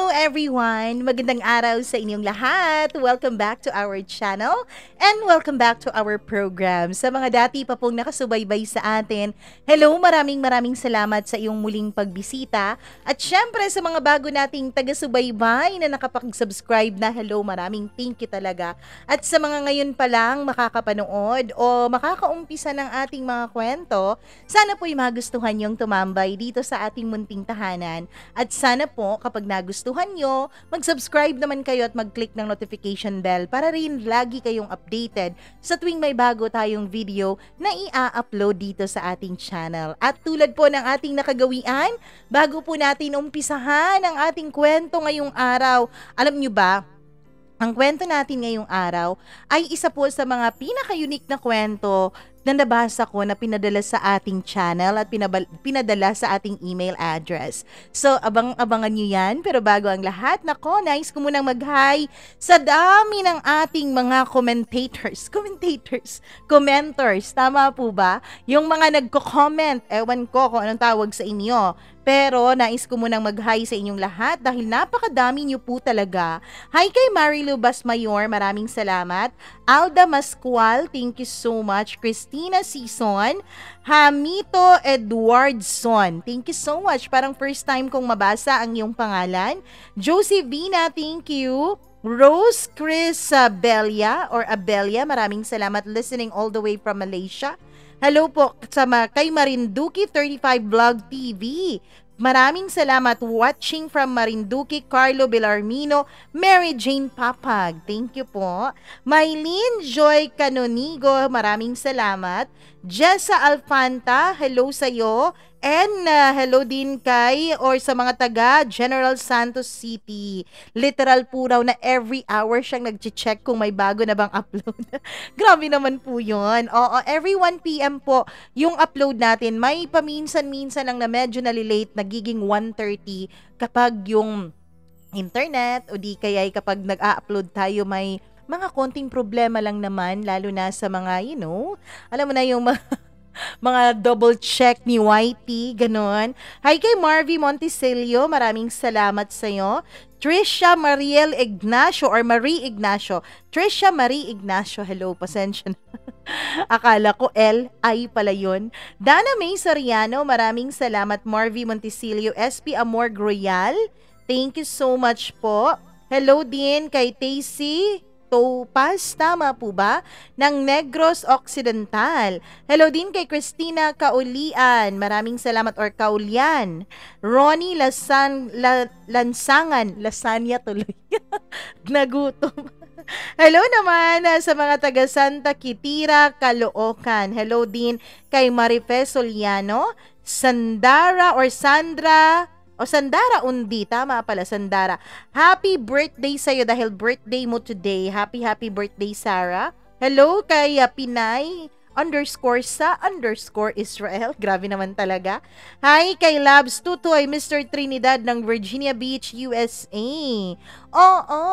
Hello everyone! Magandang araw sa inyong lahat. Welcome back to our channel and welcome back to our program. Sa mga dati pa pong nakasubaybay sa atin, hello, maraming salamat sa iyong muling pagbisita. At syempre sa mga bago nating taga-subaybay na nakapag-subscribe na, hello, maraming thank you talaga. At sa mga ngayon pa lang makakapanood o makakaumpisa ng ating mga kwento, sana po'y magustuhan niyong tumambay dito sa ating munting tahanan. At sana po kapag nagustuhan nyo, mag-subscribe naman kayo at mag-click ng notification bell para rin lagi kayong updated sa tuwing may bago tayong video na i-upload dito sa ating channel. At tulad po ng ating nakagawian, bago po natin umpisahan ang ating kwento ngayong araw, alam nyo ba, ang kwento natin ngayong araw ay isa po sa mga pinaka-unique na kwento na nabasa ko na pinadala sa ating channel at pinadala sa ating email address. So, abang-abangan nyo yan. Pero bago ang lahat, nako, nice ko munang mag-hi sa dami ng ating mga commentors. Tama po ba? Yung mga nagko-comment, ewan ko kung anong tawag sa inyo. Pero nais ko munang mag-hi sa inyong lahat dahil napakadami niyo po talaga. Hi kay Marilu Basmayor, maraming salamat. Alda Mascual, thank you so much. Christina Sison, Hamito Edwardson, thank you so much. Parang first time kong mabasa ang iyong pangalan. Josephina, thank you. Rose Chris Abelia, maraming salamat, listening all the way from Malaysia. Hello po kay Marinduque 35 Vlog TV. Maraming salamat, watching from Marinduque. Carlo Belarmino, Mary Jane Papag, thank you po. Mylene Joy Canonigo, maraming salamat. Jessa Alfanta, hello sa'yo. And hello din sa mga taga General Santos City. Literal po raw na every hour siyang nag-check kung may bago na bang upload. Grabe naman po yun. Oo, every 1 p.m. po yung upload natin. May paminsan-minsan lang na medyo nalilate, nagiging 1:30 kapag yung internet o di kaya kapag nag-upload tayo may mga konting problema lang naman, lalo na sa mga, alam mo na yung mga double check ni YT, ganon. Hi kay Marvy Monticelio, maraming salamat sa'yo. Trisha Marie Ignacio, hello, pasensya na. Akala ko L-I pala yun. Dana May Soriano, maraming salamat. Marvy Monticelio, SP Amor Groyal, thank you so much po. Hello din kay Tacy Topaz, tama po ba? Ng Negros Occidental. Hello din kay Christina Kaulian. Maraming salamat, or Kaulian. Ronnie Lansangan. Lasanya tuloy. Nagutom. Hello naman sa mga taga Santa Kitira, Caloocan. Hello din kay Marife Soliano. Sandara Undi, tama pala, Sandara. Happy birthday sa'yo dahil birthday mo today. Happy birthday, Sarah. Hello kay Pinay _Israel. Grabe naman talaga. Hi kay Labs Tutoy, Mr. Trinidad ng Virginia Beach, USA.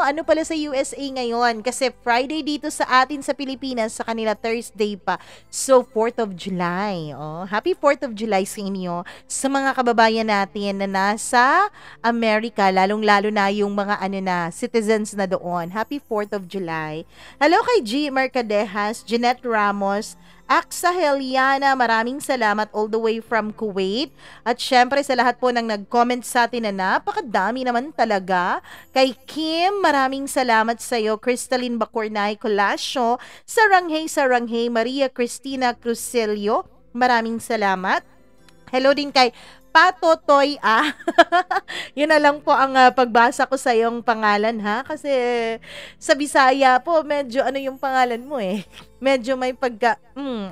Ano pala sa USA ngayon? Kasi Friday dito sa atin sa Pilipinas, sa kanila Thursday pa. So, 4th of July. Happy 4th of July sa inyo. Sa mga kababayan natin na nasa Amerika, lalong-lalo na yung mga citizens na doon. Happy 4th of July. Hello kay G. Mercadejas, Jeanette Ramos, Aksa Heliana, maraming salamat all the way from Kuwait. At syempre sa lahat po ng nag-comment sa atin na napakadami naman talaga. Kay Kim, maraming salamat sa iyo. Crystalline Bacornay Colasio, Saranghay, Maria Cristina Crucelio, maraming salamat. Hello din kay Patotoy Yun na lang po ang pagbasa ko sa iyong pangalan, ha? Kasi sa Bisaya po, medyo yung pangalan mo eh. Medyo may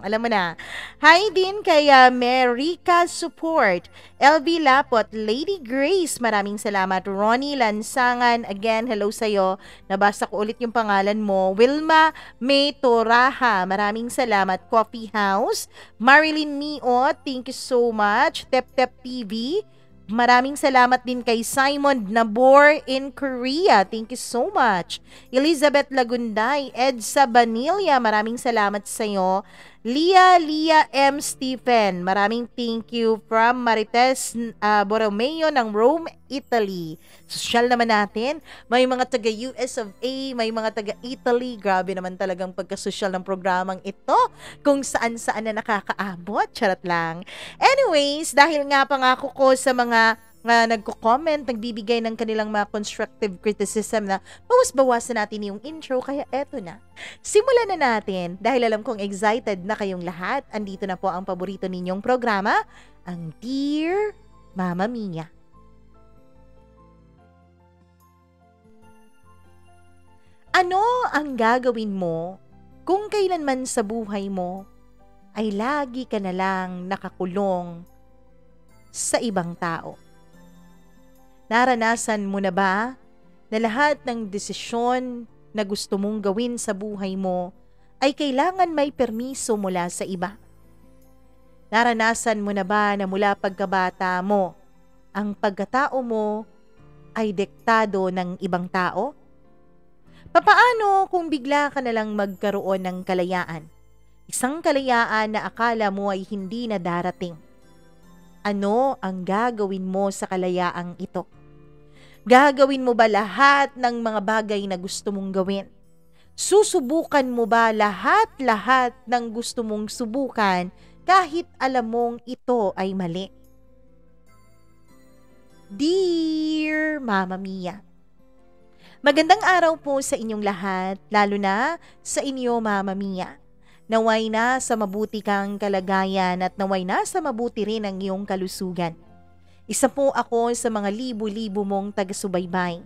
alam mo na. Hi din kay Merica Support, LB Lapot, Lady Grace, maraming salamat. Ronnie Lansangan, again, hello sa'yo. Nabasa ko ulit yung pangalan mo. Wilma May Toraha, maraming salamat. Coffee House, Marilyn Miot, thank you so much. Tep TV, maraming salamat din kay Simon Nabor in Korea. Thank you so much. Elizabeth Lagunday, Edsa Banilla, maraming salamat sa iyo. Lia M. Stephen, maraming thank you from Marites Borromeo ng Rome, Italy. Social naman natin, may mga taga US of A, may mga taga Italy. Grabe naman talagang pagka-social ng programang ito, kung saan-saan na nakakaabot. Charot lang. Anyways, dahil nga pangako ko sa mga nagko-comment, nagbibigay ng kanilang mga constructive criticism na bawas-bawasan natin yung intro, kaya eto na. Simulan na natin dahil alam kong excited na kayong lahat. Andito na po ang paborito ninyong programa, ang Dear Mama Mia. Ano ang gagawin mo kung kailanman sa buhay mo ay lagi ka na lang nakakulong sa ibang tao? Naranasan mo na ba na lahat ng desisyon na gusto mong gawin sa buhay mo ay kailangan may permiso mula sa iba? Naranasan mo na ba na mula pagkabata mo, ang pagkatao mo ay diktado ng ibang tao? Papaano kung bigla ka na lang magkaroon ng kalayaan? Isang kalayaan na akala mo ay hindi na darating. Ano ang gagawin mo sa kalayaang ito? Gagawin mo ba lahat ng mga bagay na gusto mong gawin? Susubukan mo ba lahat-lahat ng gusto mong subukan kahit alam mong ito ay mali? Dear Mama Mia, magandang araw po sa inyong lahat, lalo na sa inyo Mama Mia. Naway na sa mabuti kang kalagayan at naway na sa mabuti rin ang iyong kalusugan. Isa po ako sa mga libo-libo mong taga-subaybay.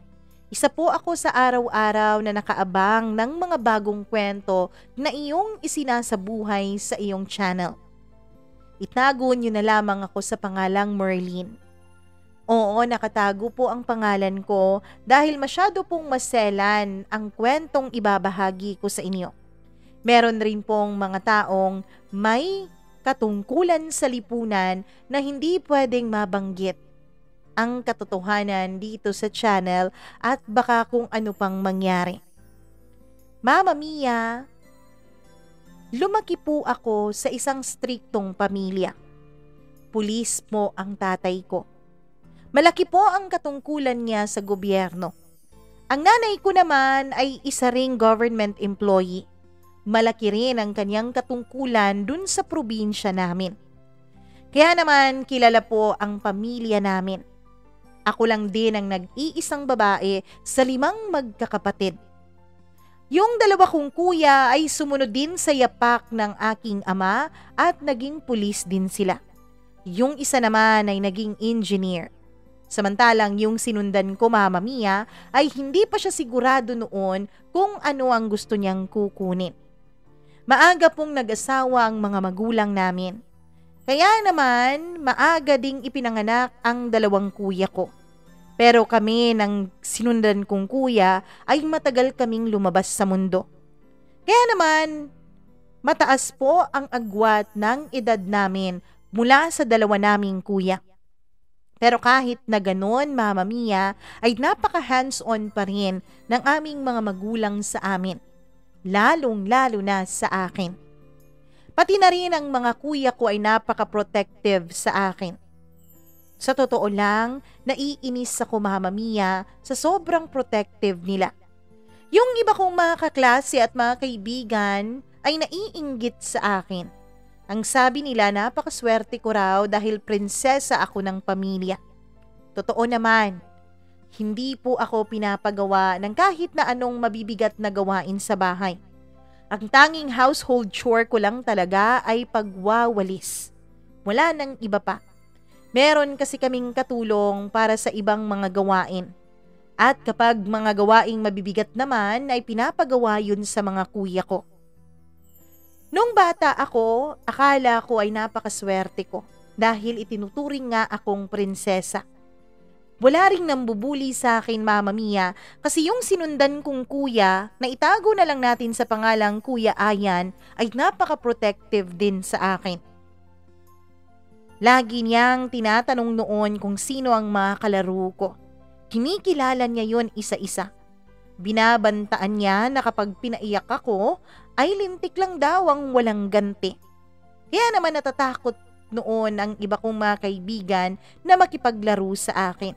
Isa po ako sa araw-araw na nakaabang ng mga bagong kwento na iyong isinasabuhay sa iyong channel. Itago niyo na lamang ako sa pangalang Merlin. Oo, nakatago po ang pangalan ko dahil masyado pong maselan ang kwentong ibabahagi ko sa inyo. Meron rin pong mga taong may katungkulan sa lipunan na hindi pwedeng mabanggit ang katotohanan dito sa channel at baka kung ano pang mangyari. Mama Mia, lumaki po ako sa isang striktong pamilya. Pulis po ang tatay ko. Malaki po ang katungkulan niya sa gobyerno. Ang nanay ko naman ay isa ring government employee. Malaki rin ang kanyang katungkulan dun sa probinsya namin. Kaya naman kilala po ang pamilya namin. Ako lang din ang nag-iisang babae sa 5 magkakapatid. Yung 2 kong kuya ay sumunod din sa yapak ng aking ama at naging pulis din sila. Yung isa naman ay naging engineer. Samantalang yung sinundan ko Mama Mia ay hindi pa siya sigurado noon kung ano ang gusto niyang kukunin. Maaga pong nag-asawa ang mga magulang namin. Kaya naman, maaga ding ipinanganak ang 2 kuya ko. Pero kami ng sinundan kong kuya ay matagal kaming lumabas sa mundo. Kaya naman, mataas po ang agwat ng edad namin mula sa 2 naming kuya. Pero kahit na ganon, Mama Mia, ay napaka-hands-on pa rin ng aming mga magulang sa amin. Lalong-lalo na sa akin. Pati na rin ang mga kuya ko ay napaka-protective sa akin. Sa totoo lang, naiinis ako Mama Mia sa sobrang protective nila. Yung iba kong mga kaklase at mga kaibigan ay naiinggit sa akin. Ang sabi nila napakaswerte ko raw dahil prinsesa ako ng pamilya. Totoo naman. Hindi po ako pinapagawa ng kahit na anong mabibigat na gawain sa bahay. Ang tanging household chore ko lang talaga ay pagwawalis. Wala nang iba pa. Meron kasi kaming katulong para sa ibang mga gawain. At kapag mga gawaing mabibigat naman ay pinapagawa yun sa mga kuya ko. Nung bata ako, akala ko ay napakaswerte ko dahil itinuturing nga akong prinsesa. Wala ring nambubuli sa akin Mama Mia kasi yung sinundan kong kuya na itago na lang natin sa pangalang Kuya Ayan ay napaka-protective din sa akin. Lagi niyang tinatanong noon kung sino ang mga kalaro ko. Kinikilala niya yon isa-isa. Binabantaan niya na kapag pinaiyak ako ay lintik lang daw ang walang ganti. Kaya naman natatakot noon ang iba kong mga kaibigan na makipaglaro sa akin.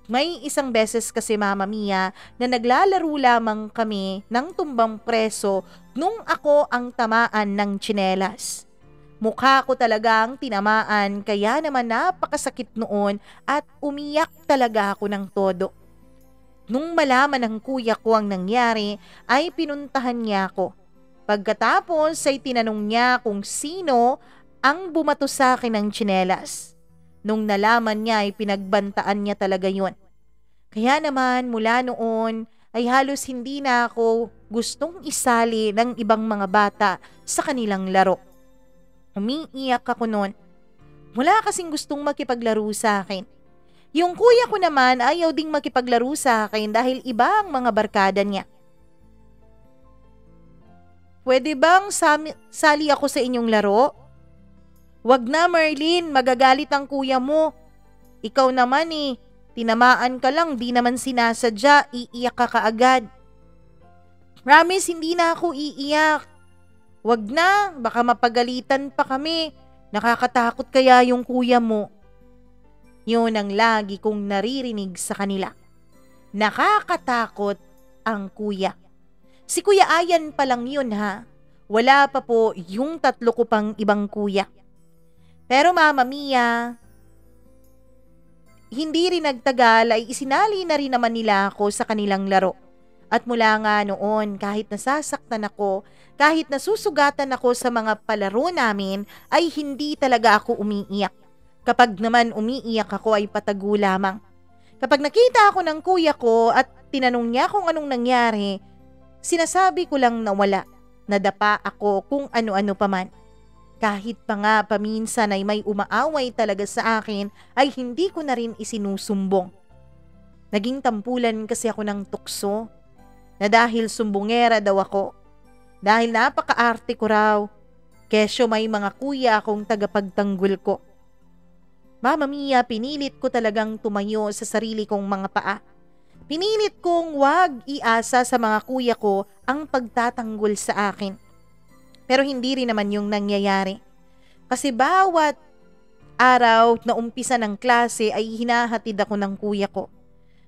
May isang beses kasi Mama Mia na naglalaro lamang kami ng tumbang preso nung ako ang tamaan ng tsinelas. Mukha ko talagang tinamaan kaya naman napakasakit noon at umiyak talaga ako ng todo. Nung malaman ng kuya ko ang nangyari ay pinuntahan niya ako. Pagkatapos ay tinanong niya kung sino ang bumato sa akin ng tsinelas. Nung nalaman niya ay pinagbantaan niya talaga yun. Kaya naman mula noon ay halos hindi na ako gustong isali ng ibang mga bata sa kanilang laro. Umiiyak ako noon. Wala kasing gustong makipaglaro sa akin. Yung kuya ko naman ayaw ding makipaglaro sa akin dahil iba ang mga barkada niya. Pwede bang sali ako sa inyong laro? Wag na Marlene, magagalit ang kuya mo. Ikaw naman tinamaan ka lang, di naman sinasadya, iiyak ka kaagad. Promise, hindi na ako iiyak. Wag na, baka mapagalitan pa kami. Nakakatakot kaya yung kuya mo. Yun ang lagi kong naririnig sa kanila. Nakakatakot ang kuya. Si Kuya Ayan pa lang yun ha. Wala pa po yung 3 ko pang ibang kuya. Pero Mama Mia, hindi rin nagtagal ay isinali na rin naman nila ako sa kanilang laro. At mula nga noon, kahit nasasaktan ako, kahit nasusugatan ako sa mga palaro namin, ay hindi talaga ako umiiyak. Kapag naman umiiyak ako ay patago lamang. Kapag nakita ako ng kuya ko at tinanong niya kung anong nangyari, sinasabi ko lang na wala, nadapa ako kung ano-ano pa man. Kahit pa nga paminsan ay may umaaway talaga sa akin ay hindi ko na rin isinusumbong. Naging tampulan kasi ako ng tukso na dahil sumbongera daw ako. Dahil napaka-arte ko raw, kesyo may mga kuya akong tagapagtanggol ko. Mama Mia, pinilit ko talagang tumayo sa sarili kong mga paa. Pinilit kong wag iasa sa mga kuya ko ang pagtatanggol sa akin. Pero hindi rin naman yung nangyayari. Kasi bawat araw na umpisa ng klase ay hinahatid ako ng kuya ko.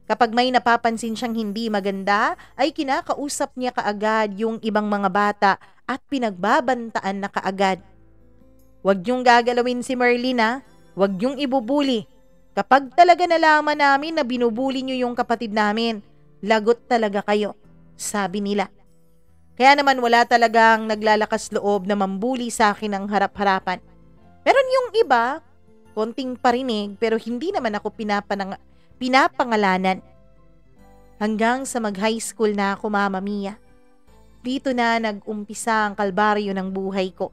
Kapag may napapansin siyang hindi maganda, ay kinakausap niya kaagad yung ibang mga bata at pinagbabantaan na kaagad. Huwag niyong gagalawin si Merlin huwag niyong ibubuli. Kapag talaga nalaman namin na binubuli niyo yung kapatid namin, lagot talaga kayo, sabi nila. Kaya naman wala talagang naglalakas loob na mambuli sa akin ng harap-harapan. Meron yung iba, konting parinig pero hindi naman ako pinapangalanan. Hanggang sa mag-high school na ako, Mama Mia. Dito na nag-umpisa ang kalbaryo ng buhay ko.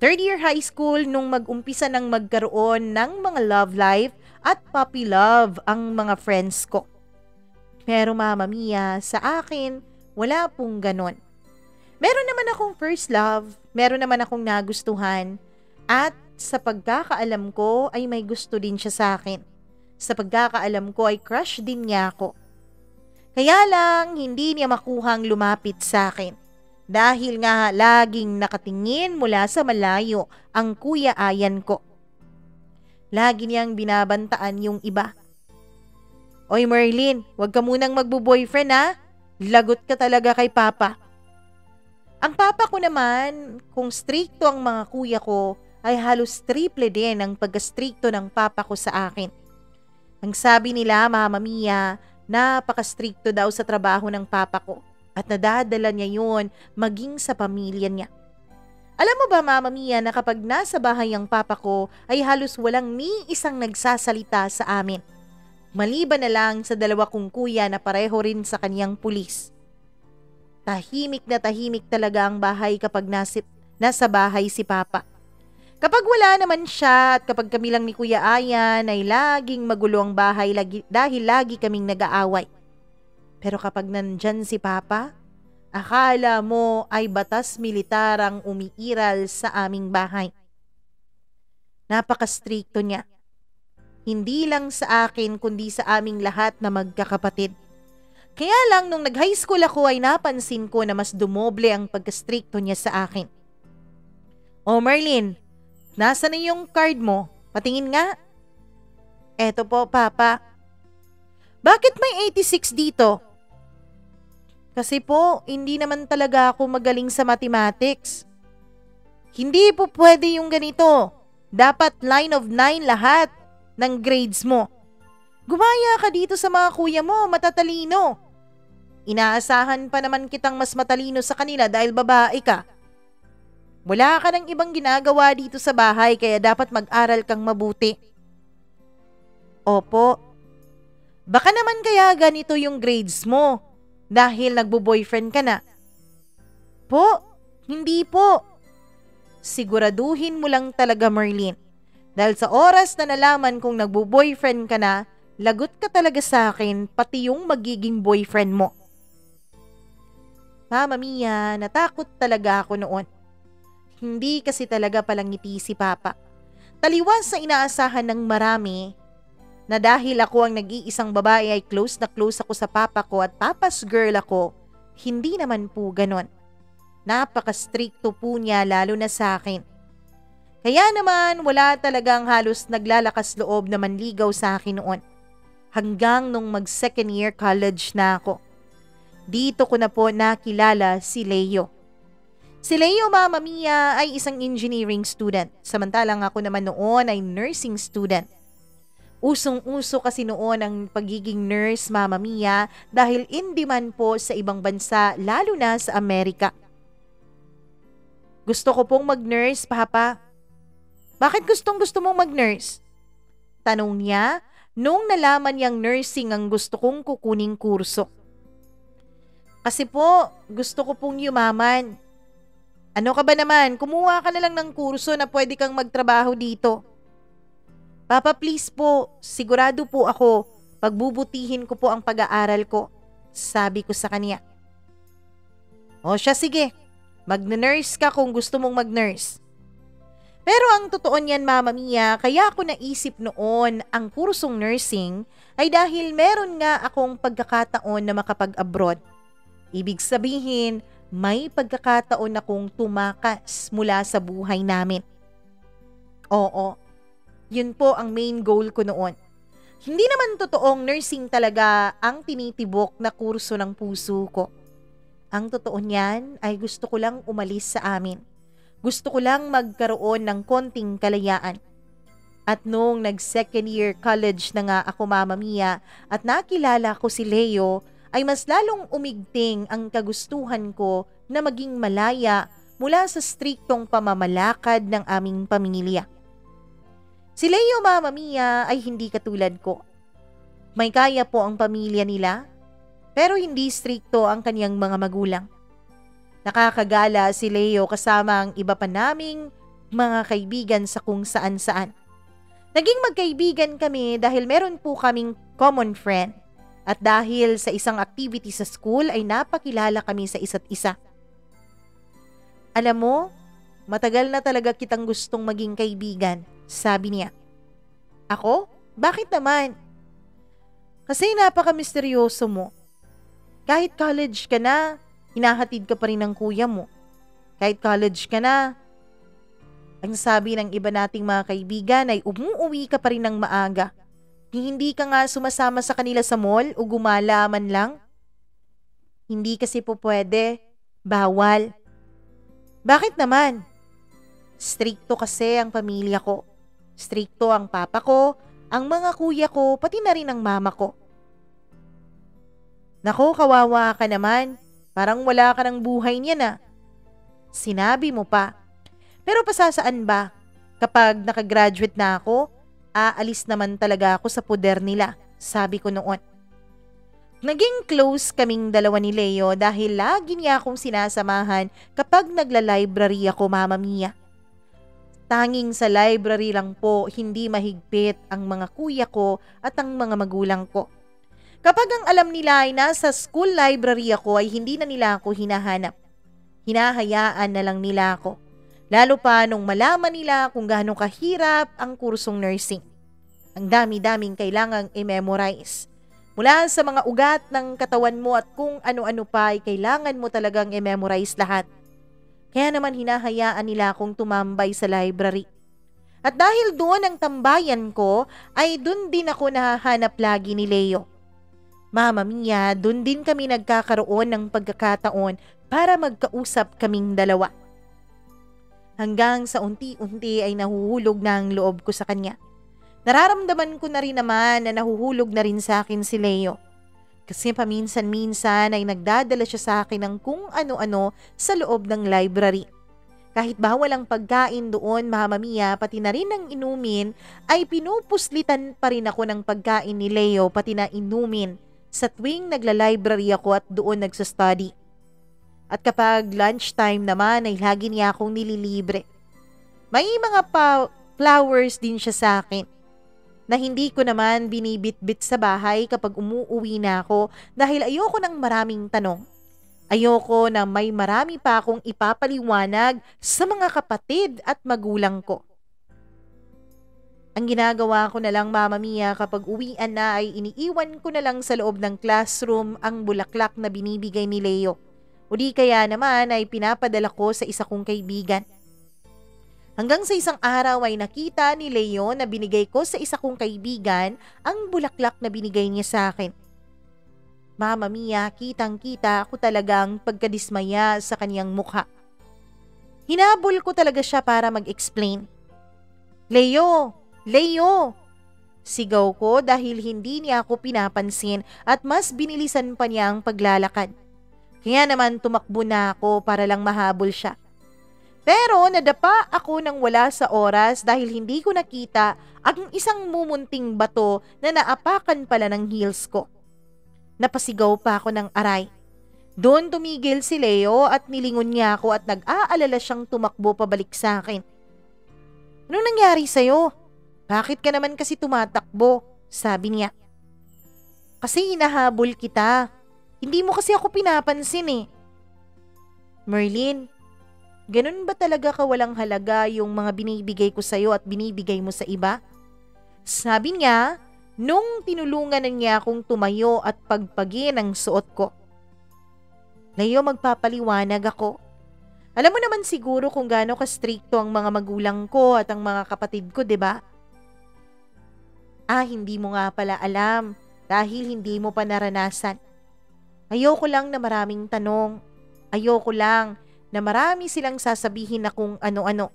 3rd year high school nung mag-umpisa ng magkaroon ng mga love life at puppy love ang mga friends ko. Pero Mama Mia, sa akin, wala pong ganon. Meron naman akong first love, meron naman akong nagustuhan, at sa pagkakaalam ko ay may gusto din siya sa akin. Sa pagkakaalam ko ay crush din niya ako. Kaya lang hindi niya makuhang lumapit sa akin. Dahil nga laging nakatingin mula sa malayo ang Kuya Ayan ko. Lagi niyang binabantaan yung iba. Oy Merlin, wag ka munang magbo-boyfriend Lagot ka talaga kay Papa. Ang papa ko naman, kung stricto ang mga kuya ko, ay halos triple din ang pagka-stricto ng papa ko sa akin. Ang sabi nila, Mama Mia, napaka-stricto daw sa trabaho ng papa ko at nadadala niya yun maging sa pamilya niya. Alam mo ba Mama Mia na kapag nasa bahay ang papa ko ay halos walang ni isang nagsasalita sa amin. Maliban na lang sa 2 kong kuya na pareho rin sa kaniyang pulis. Tahimik na tahimik talaga ang bahay kapag nasa bahay si Papa. Kapag wala naman siya at kapag kami lang ni Kuya Ayan ay laging magulo ang bahay dahil lagi kaming nag-aaway. Pero kapag nandyan si Papa, akala mo ay batas militar ang umiiral sa aming bahay. Napaka-stricto niya. Hindi lang sa akin kundi sa aming lahat na magkakapatid. Kaya lang nung nag-high school ako ay napansin ko na mas dumoble ang pagka-stricto niya sa akin. O Marlene, nasa na yung card mo? Patingin nga. Eto po, Papa. Bakit may 86 dito? Kasi po, hindi naman talaga ako magaling sa mathematics. Hindi po pwede yung ganito. Dapat line of 9 lahat ng grades mo. Gumaya ka dito sa mga kuya mo, matatalino. Inaasahan pa naman kitang mas matalino sa kanila dahil babae ka. Wala ka ng ibang ginagawa dito sa bahay kaya dapat mag-aral kang mabuti. Opo. Baka naman kaya ganito yung grades mo dahil nagbo-boyfriend ka na. Po, hindi po. Siguraduhin mo lang talaga, Marlene. Dahil sa oras na nalaman kong nagbo-boyfriend ka na, lagot ka talaga sa akin pati yung magiging boyfriend mo. Mama Mia, natakot talaga ako noon. Hindi kasi talaga palang ngiti si Papa. Taliwas sa inaasahan ng marami na dahil ako ang nag-iisang babae ay close na close ako sa Papa ko at Papa's girl ako, hindi naman po ganon. Napaka-stricto po niya lalo na sa akin. Kaya naman wala talagang halos naglalakas loob na manligaw sa akin noon. Hanggang nung mag-second year college na ako. Dito ko na po nakilala si Leo. Si Leo, Mama Mia, ay isang engineering student, samantalang ako naman noon ay nursing student. Usong-uso kasi noon ang pagiging nurse, Mama Mia, dahil in demand po sa ibang bansa, lalo na sa Amerika. Gusto ko pong mag-nurse, Papa. Bakit gustong-gusto mong mag-nurse? Tanong niya nung nalaman niyang nursing ang gusto kong kukuning kurso. Kasi po, gusto ko pong yumaman. Ano ka ba naman? Kumuha ka na lang ng kurso na pwede kang magtrabaho dito. Papa, please po, sigurado po ako, pagbubutihin ko po ang pag-aaral ko, sabi ko sa kanya. O siya, sige, mag-nurse ka kung gusto mong mag-nurse. Pero ang totoo niyan, Mama Mia, kaya ako naisip noon ang kursong nursing ay dahil meron nga akong pagkakataon na makapag-abroad. Ibig sabihin, may pagkakataon akong tumakas mula sa buhay namin. Oo, yun po ang main goal ko noon. Hindi naman totoong nursing talaga ang tinitibok na kurso ng puso ko. Ang totoo niyan ay gusto ko lang umalis sa amin. Gusto ko lang magkaroon ng konting kalayaan. At noong nag-second year college na nga ako, Mama Mia, at nakilala ko si Leo, ay mas lalong umigting ang kagustuhan ko na maging malaya mula sa striktong pamamalakad ng aming pamilya. Si Leo, Mama Mia, ay hindi katulad ko. May kaya po ang pamilya nila, pero hindi strikto ang kaniyang mga magulang. Nakakagala si Leo kasama ang iba pa naming mga kaibigan sa kung saan-saan. Naging magkaibigan kami dahil meron po kaming common friend. At dahil sa isang activity sa school ay napakilala kami sa isa't isa. Alam mo, matagal na talaga kitang gustong maging kaibigan, sabi niya. Ako? Bakit naman? Kasi napaka-misteryoso mo. Kahit college ka na, hinahatid ka pa rin ng kuya mo. Kahit college ka na, ang sabi ng iba nating mga kaibigan ay umuwi ka pa rin ng maaga. Hindi ka nga sumasama sa kanila sa mall o gumala man lang? Hindi kasi po pwede. Bawal. Bakit naman? Strikto kasi ang pamilya ko. Strikto ang papa ko, ang mga kuya ko, pati na rin ang mama ko. Nako, kawawa ka naman. Parang wala ka ng buhay niya na. Sinabi mo pa. Pero pasasaan ba? Kapag nakagraduate na ako, aalis naman talaga ako sa poder nila, sabi ko noon. Naging close kaming dalawa ni Leo dahil lagi niya akong sinasamahan kapag nagla-library ako, Mama Mia. Tanging sa library lang po, hindi mahigpit ang mga kuya ko at ang mga magulang ko. Kapag ang alam nila ay nasa school library ako ay hindi na nila ako hinahanap. Hinahayaan na lang nila ako. Lalo pa nung malaman nila kung gaano kahirap ang kursong nursing. Ang dami-daming kailangang i-memorize. Mula sa mga ugat ng katawan mo at kung ano-ano pa ay kailangan mo talagang i-memorize lahat. Kaya naman hinahayaan nila akong tumambay sa library. At dahil doon ang tambayan ko, ay doon din ako nahahanap lagi ni Leo. Mama Mia, doon din kami nagkakaroon ng pagkakataon para magkausap kaming dalawa. Hanggang sa unti-unti ay nahuhulog na ang loob ko sa kanya. Nararamdaman ko na rin naman na nahuhulog na rin sa akin si Leo. Kasi paminsan-minsan ay nagdadala siya sa akin ng kung ano-ano sa loob ng library. Kahit bawal ang pagkain doon, Mama Mia, pati na rin ang inumin, ay pinupuslitan pa rin ako ng pagkain ni Leo pati na inumin sa tuwing nagla-library ako at doon nagsastudy. At kapag lunchtime naman ay lagi niya akong nililibre. May mga flowers din siya sa akin na hindi ko naman binibitbit sa bahay kapag umuuwi na ako dahil ayoko ng maraming tanong. Ayoko na may marami pa akong ipapaliwanag sa mga kapatid at magulang ko. Ang ginagawa ko na lang, Mama Mia, kapag uwian na ay iniiwan ko na lang sa loob ng classroom ang bulaklak na binibigay ni Leo. O di kaya naman ay pinapadala ko sa isa kong kaibigan. Hanggang sa isang araw ay nakita ni Leo na binigay ko sa isa kong kaibigan ang bulaklak na binigay niya sa akin. Mama Mia, kitang-kita ako talagang pagkadismaya sa kanyang mukha. Hinabol ko talaga siya para mag-explain. Leo! Leo! Sigaw ko dahil hindi niya ako pinapansin at mas binilisan pa niya ang paglalakad. Kaya naman tumakbo na ako para lang mahabol siya. Pero nadapa ako nang wala sa oras dahil hindi ko nakita ang isang mumunting bato na naapakan pala ng heels ko. Napasigaw pa ako ng aray. Doon tumigil si Leo at nilingon niya ako at nag-aalala siyang tumakbo pabalik sa akin. Anong nangyari sa'yo? Bakit ka naman kasi tumatakbo? Sabi niya. Kasi hinahabol kita. Hindi mo kasi ako pinapansin eh. Merlin, ganun ba talaga kawalang halaga yung mga binibigay ko sa'yo at binibigay mo sa iba? Sabi niya, nung tinulungan na niya akong tumayo at pagpagin ang suot ko. Leo, magpapaliwanag ako. Alam mo naman siguro kung gaano ka-stricto ang mga magulang ko at ang mga kapatid ko, 'di ba? Hindi mo nga pala alam dahil hindi mo pa naranasan. Ayoko lang na maraming tanong. Ayoko lang na marami silang sasabihin na kung ano-ano.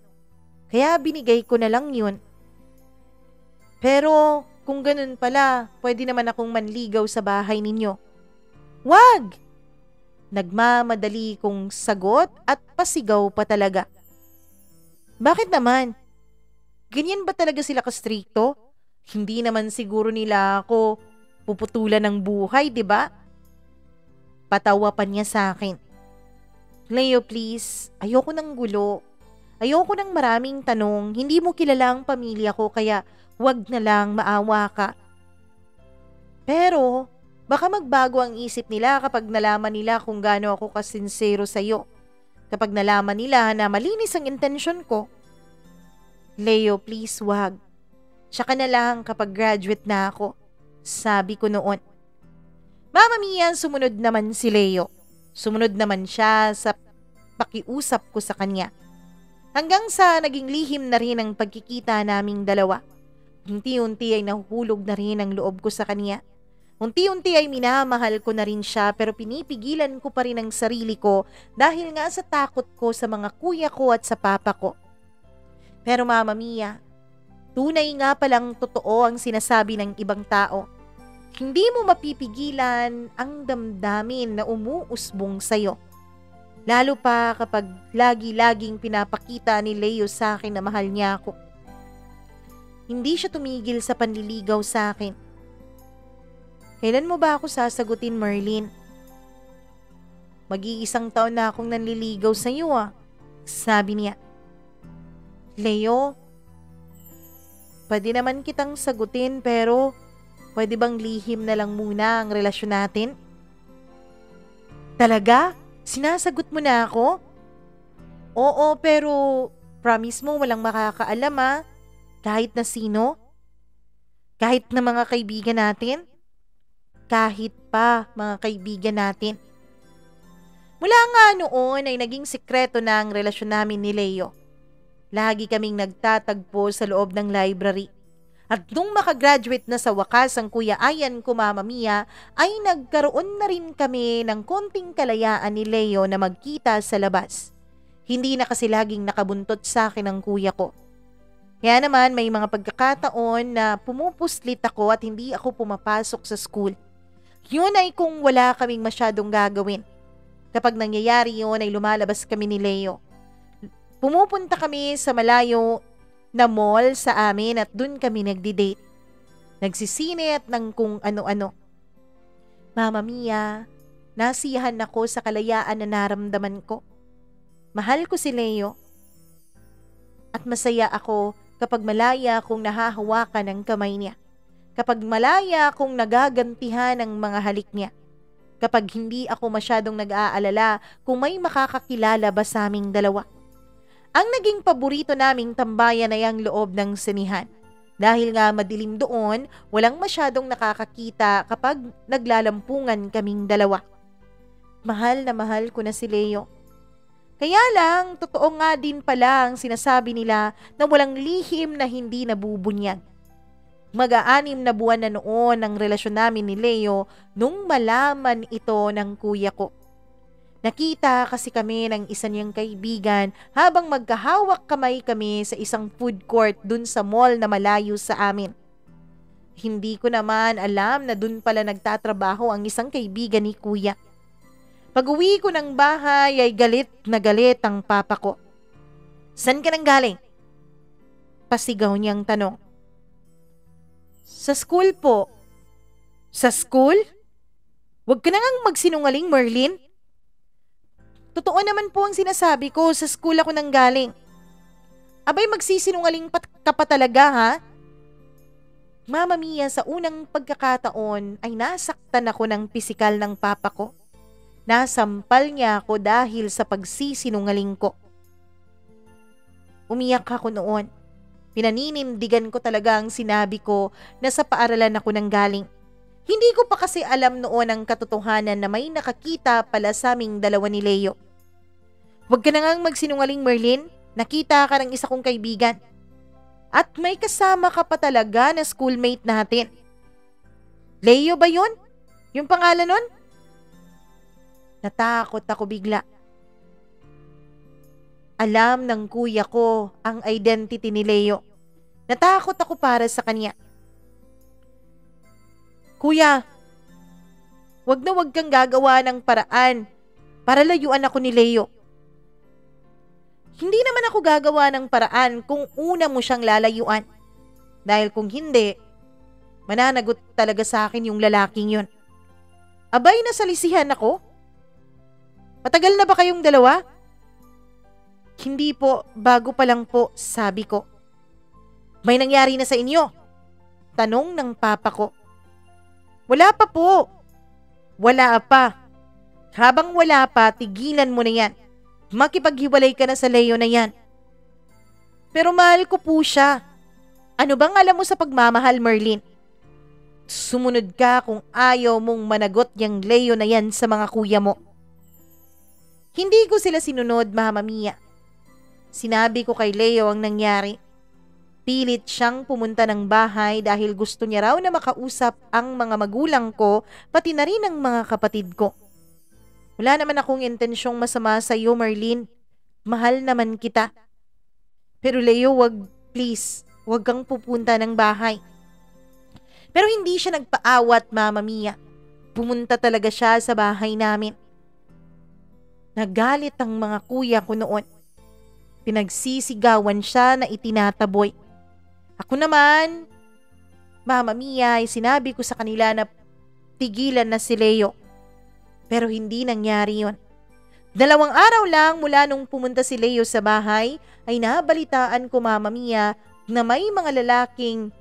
Kaya binigay ko na lang yun. Pero kung ganun pala, pwede naman akong manligaw sa bahay ninyo. Wag! Nagmamadali kong sagot at pasigaw pa talaga. Bakit naman? Ganyan ba talaga sila ka-stricto? Hindi naman siguro nila ako puputulan ng buhay, di ba? Patawa pa niya sa akin. Leo, please, ayoko ng gulo. Ayoko ng maraming tanong. Hindi mo kilala ang pamilya ko kaya wag na lang, maawa ka. Pero baka magbago ang isip nila kapag nalaman nila kung gaano ako kasinsero sa'yo. Kapag nalaman nila na malinis ang intensyon ko. Leo, please, wag. Tsaka na lang kapag graduate na ako. Sabi ko noon. Mama Mia, sumunod naman si Leo. Sumunod naman siya sa pakiusap ko sa kanya. Hanggang sa naging lihim na rin ang pagkikita naming dalawa. Unti-unti ay nahuhulog na rin ang loob ko sa kanya. Unti-unti ay minamahal ko na rin siya pero pinipigilan ko pa rin ang sarili ko dahil nga sa takot ko sa mga kuya ko at sa papa ko. Pero Mama Mia, tunay nga palang totoo ang sinasabi ng ibang tao. Hindi mo mapipigilan ang damdamin na umuusbong sa'yo. Lalo pa kapag lagi-laging pinapakita ni Leo sa akin na mahal niya ako. Hindi siya tumigil sa panliligaw sa akin. Kailan mo ba ako sasagutin, Merlin? Mag-iisang taon na akong nanliligaw sa iyo Sabi niya. Leo, pwede naman kitang sagutin pero pwede bang lihim na lang muna ang relasyon natin? Talaga? Sinasagot mo na ako? Oo, pero promise mo walang makakaalam Kahit na sino? Kahit na mga kaibigan natin? Kahit pa mga kaibigan natin. Mula Mula nga noon ay naging sikreto na ang relasyon namin ni Leo. Lagi kaming nagtatagpo sa loob ng library. At nung makagraduate na sa wakas ang Kuya Ayan ko, Mama Mia, ay nagkaroon na rin kami ng konting kalayaan ni Leo na magkita sa labas. Hindi na kasi laging nakabuntot sa akin ang kuya ko. Kaya naman may mga pagkakataon na pumupuslit ako at hindi ako pumapasok sa school. Yun ay kung wala kaming masyadong gagawin. Kapag nangyayari yun ay lumalabas kami ni Leo. Pumupunta kami sa malayo na mall sa amin at dun kami nagdi-date. Nagsisine at ng kung ano-ano. Mama Mia, nasiyahan ako sa kalayaan na naramdaman ko. Mahal ko si Leo. At masaya ako kapag malaya akong nahahawakan ng kamay niya. Kapag malaya akong nagagantihan ng mga halik niya. Kapag hindi ako masyadong nag-aalala kung may makakakilala ba sa aming dalawa. Ang naging paborito naming tambayan ay ang loob ng sinihan. Dahil nga madilim doon, walang masyadong nakakakita kapag naglalampungan kaming dalawa. Mahal na mahal ko na si Leo. Kaya lang, totoo nga din pala ang sinasabi nila na walang lihim na hindi nabubunyag. Mag-aanim na buwan na noon ang relasyon namin ni Leo nung malaman ito ng kuya ko. Nakita kasi kami ng isa niyang kaibigan habang magkahawak kamay kami sa isang food court dun sa mall na malayo sa amin. Hindi ko naman alam na dun pala nagtatrabaho ang isang kaibigan ni kuya. Pag-uwi ko ng bahay ay galit na galit ang papa ko. San ka nang galing? Pasigaw niyang tanong. Sa school po. Sa school? Huwag ka na ngang magsinungaling, Merlin. Totoo naman po ang sinasabi ko, sa school ako nang galing. Abay, magsisinungaling ka pa talaga, ha? Mama Mia, sa unang pagkakataon ay nasaktan ako ng pisikal ng papa ko. Nasampal niya ako dahil sa pagsisinungaling ko. Umiyak ako noon. Pinaninindigan ko talaga ang sinabi ko na sa paaralan ako nang galing. Hindi ko pa kasi alam noon ang katotohanan na may nakakita pala sa aming dalawa ni Leo. Huwag ka na ngang magsinungaling, Merlin. Nakita ka ng isa kong kaibigan. At may kasama ka pa talaga na schoolmate natin. Leo ba yun? Yung pangalan nun? Natakot ako bigla. Alam ng kuya ko ang identity ni Leo. Natakot ako para sa kanya. Kuya, wag na wag kang gagawa ng paraan para layuan ako ni Leo. Hindi naman ako gagawa ng paraan kung una mo siyang lalayuan. Dahil kung hindi, mananagot talaga sa akin yung lalaking yun. Abay, nasalisihan ako? Matagal na ba kayong dalawa? Hindi po, bago pa lang po, sabi ko. May nangyari na sa inyo? Tanong ng papa ko. Wala pa po. Wala pa. Habang wala pa, tigilan mo na yan. Makipaghiwalay ka na sa Leo na yan. Pero mahal ko po siya. Ano bang alam mo sa pagmamahal, Merlin? Sumunod ka kung ayaw mong managot yung Leo na yan sa mga kuya mo. Hindi ko sila sinunod, Mama Mia. Sinabi ko kay Leo ang nangyari. Pilit siyang pumunta ng bahay dahil gusto niya raw na makausap ang mga magulang ko, pati na rin ang mga kapatid ko. Wala naman akong intensyong masama sa iyo, Merlin. Mahal naman kita. Pero Leo, please, wag kang pupunta ng bahay. Pero hindi siya nagpaawat, Mama Mia. Pumunta talaga siya sa bahay namin. Nagalit ang mga kuya ko noon. Pinagsisigawan siya na itinataboy. Ako naman, Mama Mia, ay sinabi ko sa kanila na tigilan na si Leo. Pero hindi nangyari yon. 2 araw lang mula nung pumunta si Leo sa bahay, ay nabalitaan ko, Mama Mia, na may mga lalaking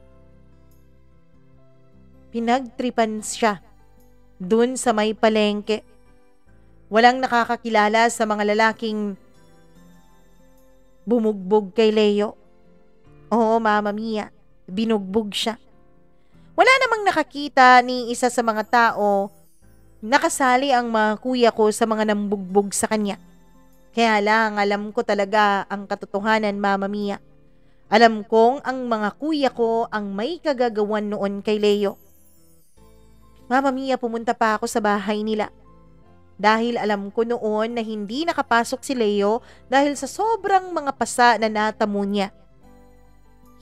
pinagtripan siya dun sa may palengke. Walang nakakakilala sa mga lalaking bumugbog kay Leo. Oo, Mama Mia, binugbog siya. Wala namang nakakita ni isa sa mga tao nakasali ang mga kuya ko sa mga nambugbog sa kanya. Kaya lang alam ko talaga ang katotohanan, Mama Mia. Alam kong ang mga kuya ko ang may kagagawan noon kay Leo. Mama Mia, pumunta pa ako sa bahay nila. Dahil alam ko noon na hindi nakapasok si Leo dahil sa sobrang mga pasa na natamo niya.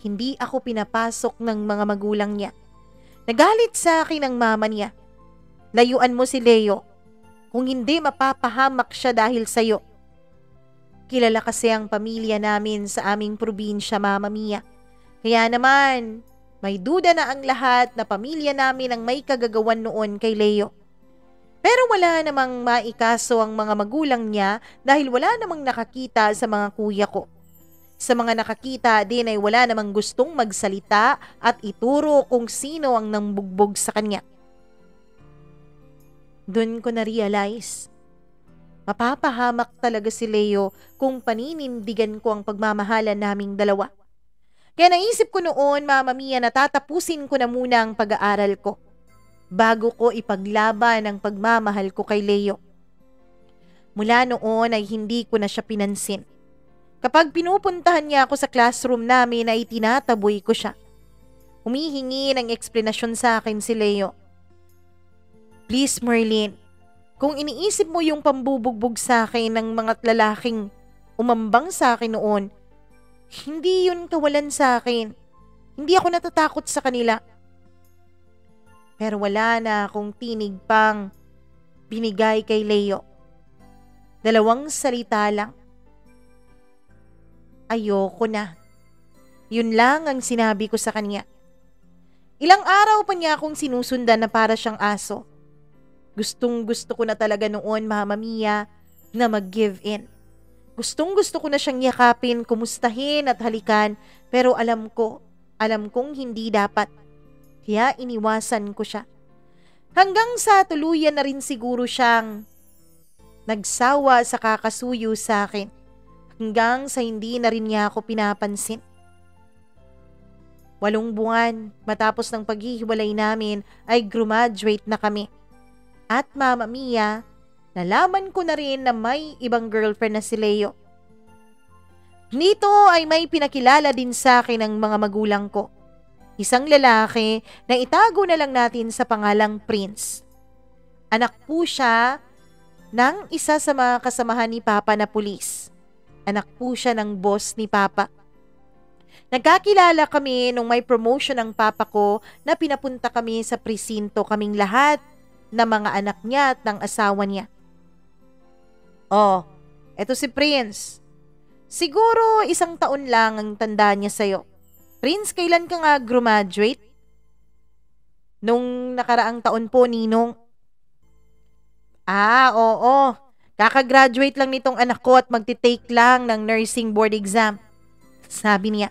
Hindi ako pinapasok ng mga magulang niya. Nagalit sa akin ang mama niya. Layuan mo si Leo. Kung hindi, mapapahamak siya dahil sa'yo. Kilala kasi ang pamilya namin sa aming probinsya, Mama Mia. Kaya naman, may duda na ang lahat na pamilya namin ang may kagagawan noon kay Leo. Pero wala namang maikaso ang mga magulang niya dahil wala namang nakakita sa mga kuya ko. Sa mga nakakita din ay wala namang gustong magsalita at ituro kung sino ang nambugbog sa kanya. Doon ko na-realize, mapapahamak talaga si Leo kung paninindigan ko ang pagmamahalan naming dalawa. Kaya naisip ko noon, Mama Mia, na tatapusin ko na muna ang pag-aaral ko bago ko ipaglaban ang pagmamahal ko kay Leo. Mula noon ay hindi ko na siya pinansin. Kapag pinupuntahan niya ako sa classroom namin ay tinataboy ko siya. Humihingi ng eksplanasyon sa akin si Leo. Please, Merlin, kung iniisip mo yung pambubugbog sa akin ng mga lalaking umambang sa akin noon, hindi yun kawalan sa akin. Hindi ako natatakot sa kanila. Pero wala na akong tinig pang binigay kay Leo. 2 salita lang. Ayoko na. Yun lang ang sinabi ko sa kanya. Ilang araw pa niya akong sinusundan na para siyang aso. Gustong-gusto ko na talaga noon, Mama Mia, na mag-give in. Gustong-gusto ko na siyang yakapin, kumustahin at halikan, pero alam kong hindi dapat. Kaya iniwasan ko siya. Hanggang sa tuluyan na rin siguro siyang nagsawa sa kakasuyo sa akin. Hanggang sa hindi na rin niya ako pinapansin. 8 buwan matapos ng paghihiwalay namin ay graduate na kami. At Mama Mia, nalaman ko na rin na may ibang girlfriend na si Leo. Nito ay may pinakilala din sa akin ng mga magulang ko. Isang lalaki na itago na lang natin sa pangalang Prince. Anak po siya ng isa sa mga kasamahan ni Papa na pulis. Anak po siya ng boss ni Papa. Nagkakilala kami nung may promotion ng Papa ko na pinapunta kami sa presinto kaming lahat na mga anak niya at ng asawa niya. Oh, eto si Prince. Siguro 1 taon lang ang tanda niya sa'yo. Prince, kailan ka nga graduate? Nung nakaraang taon po, Ninong. Oo. Kakagraduate lang nitong anak ko at magti-take lang ng nursing board exam. Sabi niya.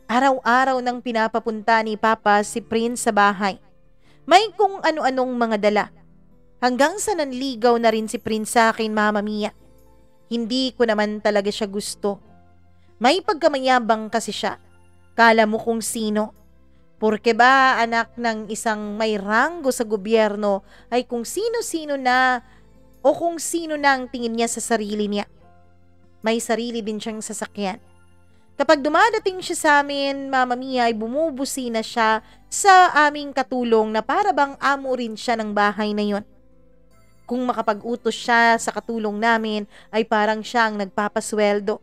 Araw-araw nang pinapapunta ni Papa si Prince sa bahay. May kung ano-anong mga dala. Hanggang sa nanligaw na rin si Prince sa akin, Mama Mia. Hindi ko naman talaga siya gusto. May pagkamayabang kasi siya. Kala mo kung sino. Porke ba anak ng isang may ranggo sa gobyerno ay kung sino-sino na o kung sino na ang tingin niya sa sarili niya. May sarili din siyang sasakyan. Kapag dumadating siya sa amin, Mama Mia, ay bumubusi na siya sa aming katulong na para bang amo rin siya ng bahay na yon. Kung makapag-utos siya sa katulong namin, ay parang siya ang nagpapasweldo.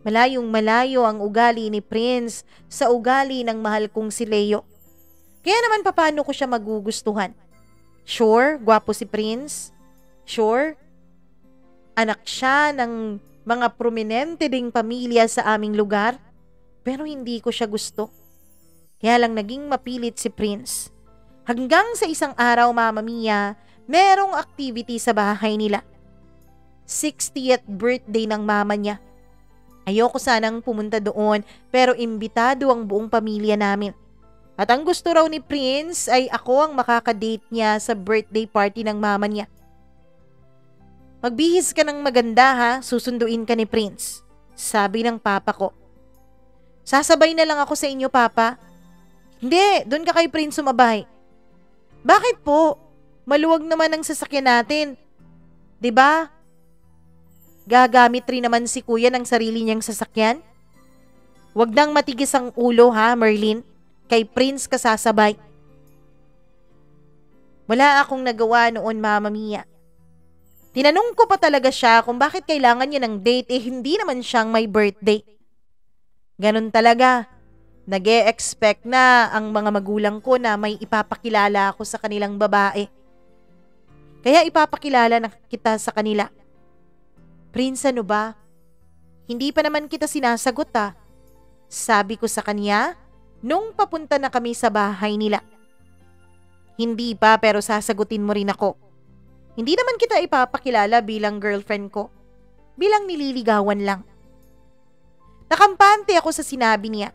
Malayong malayo ang ugali ni Prince sa ugali ng mahal kong si Leo. Kaya naman paano ko siya magugustuhan? Sure, gwapo si Prince. Sure, anak siya ng mga prominente ding pamilya sa aming lugar, pero hindi ko siya gusto. Kaya lang naging mapilit si Prince. Hanggang sa isang araw, Mama Mia, merong activity sa bahay nila. 60th birthday ng mama niya. Ayoko sanang pumunta doon, pero imbitado ang buong pamilya namin. At ang gusto raw ni Prince ay ako ang makakadate niya sa birthday party ng mama niya. Magbihis ka ng maganda ha, susunduin ka ni Prince, sabi ng papa ko. Sasabay na lang ako sa inyo, Papa. Hindi, doon ka kay Prince sumabay. Bakit po? Maluwag naman ang sasakyan natin. 'Di ba? Gagamit rin naman si kuya ng sarili niyang sasakyan. Huwag nang matigis ang ulo ha, Merlin. Kay Prince ka sasabay. Wala akong nagawa noon, Mama Mia. Tinanong ko pa talaga siya kung bakit kailangan niya ng date hindi naman siyang may birthday. Ganun talaga. Nag-e-expect na ang mga magulang ko na may ipapakilala ako sa kanilang babae. Kaya ipapakilala na kita sa kanila. Prince, ano ba? Hindi pa naman kita sinasagot Sabi ko sa kanya nung papunta na kami sa bahay nila. Hindi pa, pero sasagutin mo rin ako. Hindi naman kita ipapakilala bilang girlfriend ko. Bilang nililigawan lang. Nakampante ako sa sinabi niya.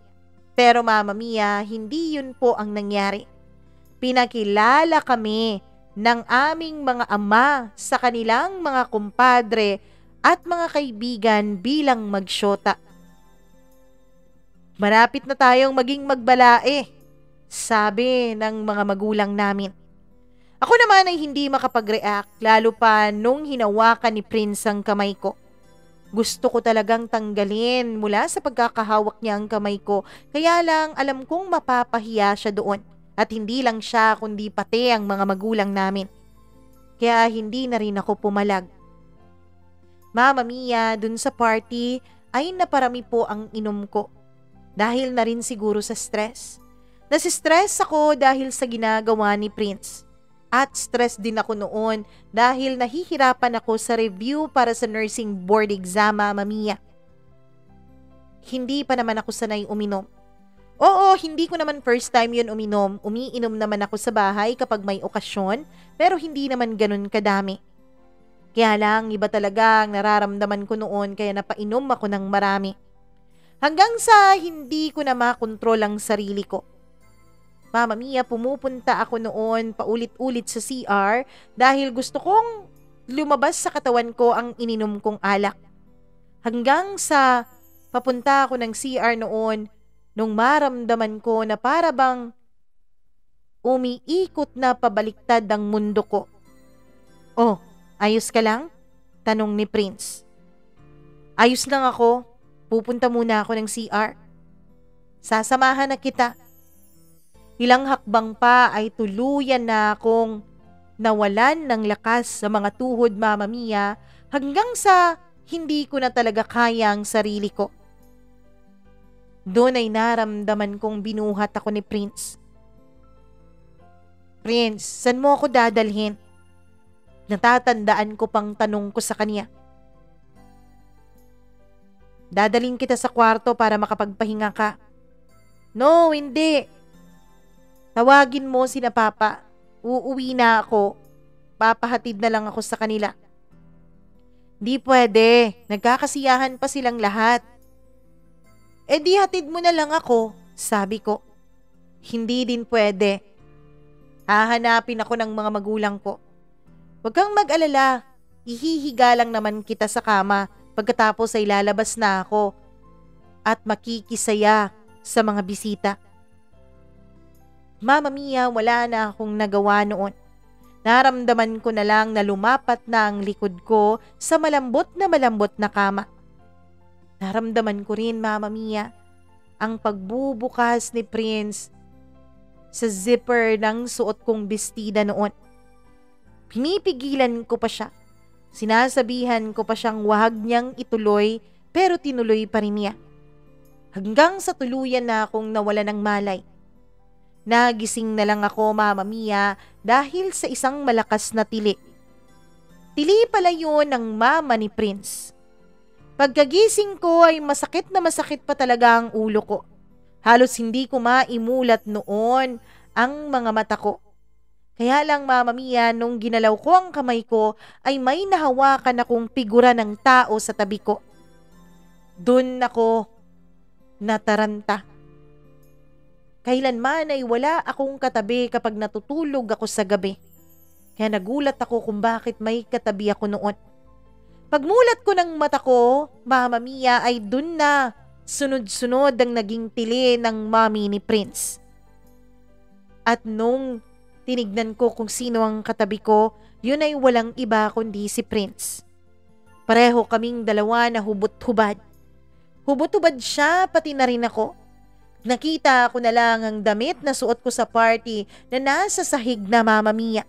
Pero Mama Mia, hindi yun po ang nangyari. Pinakilala kami ng aming mga ama sa kanilang mga kumpadre at mga kaibigan bilang magsyota. Marapit na tayong maging magbalae, sabi ng mga magulang namin. Ako naman ay hindi makapag-react, lalo pa nung hinawakan ni Prince ang kamay ko. Gusto ko talagang tanggalin mula sa pagkakahawak niya ang kamay ko, kaya lang alam kong mapapahiya siya doon. At hindi lang siya kundi pati ang mga magulang namin. Kaya hindi na rin ako pumalag. Mama Mia, dun sa party ay naparami po ang inom ko. Dahil na rin siguro sa stress. Nasistress ako dahil sa ginagawa ni Prince. At stress din ako noon dahil nahihirapan ako sa review para sa nursing board exam, Mama Mia. Hindi pa naman ako sanay uminom. Oo, hindi ko naman first time yun uminom. Umiinom naman ako sa bahay kapag may okasyon, pero hindi naman ganun kadami. Kaya lang, iba talaga ang nararamdaman ko noon kaya napainom ako ng marami. Hanggang sa hindi ko na makontrol ang sarili ko. Mama Mia, pumupunta ako noon paulit-ulit sa CR dahil gusto kong lumabas sa katawan ko ang ininom kong alak. Hanggang sa papunta ako ng CR noon nung maramdaman ko na para bang umiikot na pabaliktad ang mundo ko. Oh, ayos ka lang? Tanong ni Prince. Ayos lang ako. Pupunta muna ako ng CR. Sasamahan na kita. Ilang hakbang pa ay tuluyan na akong nawalan ng lakas sa mga tuhod, Mama Mia, hanggang sa hindi ko na talaga kaya ang sarili ko. Doon ay naramdaman kong binuhat ako ni Prince. Prince, saan mo ako dadalhin? Natatandaan ko pang tanong ko sa kanya. Dadalhin kita sa kwarto para makapagpahinga ka. No, hindi. Tawagin mo sina Papa. Uuwi na ako. Papahatid na lang ako sa kanila. Di pwede. Nagkakasiyahan pa silang lahat. Di hatid mo na lang ako, sabi ko. Hindi din pwede. Hahanapin ako ng mga magulang ko. Huwag kang mag-alala. Ihihiga lang naman kita sa kama pagkatapos ay lalabas na ako at makikisaya sa mga bisita. Mama Mia, wala na akong nagawa noon. Naramdaman ko na lang na lumapat na ang likod ko sa malambot na kama. Naramdaman ko rin, Mama Mia, ang pagbubukas ni Prince sa zipper ng suot kong bestida noon. Pinipigilan ko pa siya. Sinasabihan ko pa siyang wag niyang ituloy pero tinuloy pa rin niya. Hanggang sa tuluyan na akong nawala ng malay. Nagising na lang ako, Mama Mia, dahil sa isang malakas na tili. Tili pala yun ng mama ni Prince. Pagkagising ko ay masakit na masakit pa talaga ang ulo ko. Halos hindi ko maimulat noon ang mga mata ko. Kaya lang, Mama Mia, nung ginalaw ko ang kamay ko ay may nahawakan akong figura ng tao sa tabi ko. Doon ako nataranta. Kailanman ay wala akong katabi kapag natutulog ako sa gabi. Kaya nagulat ako kung bakit may katabi ako noon. Pagmulat ko ng mata ko, Mama Mia, ay dun na sunod-sunod ang naging tili ng mami ni Prince. At nung Tinignan ko kung sino ang katabi ko, yun ay walang iba kundi si Prince. Pareho kaming dalawa na hubot-hubad. Hubot-hubad siya, pati na rin ako. Nakita ko na lang ang damit na suot ko sa party na nasa sahig na Mamma Mia.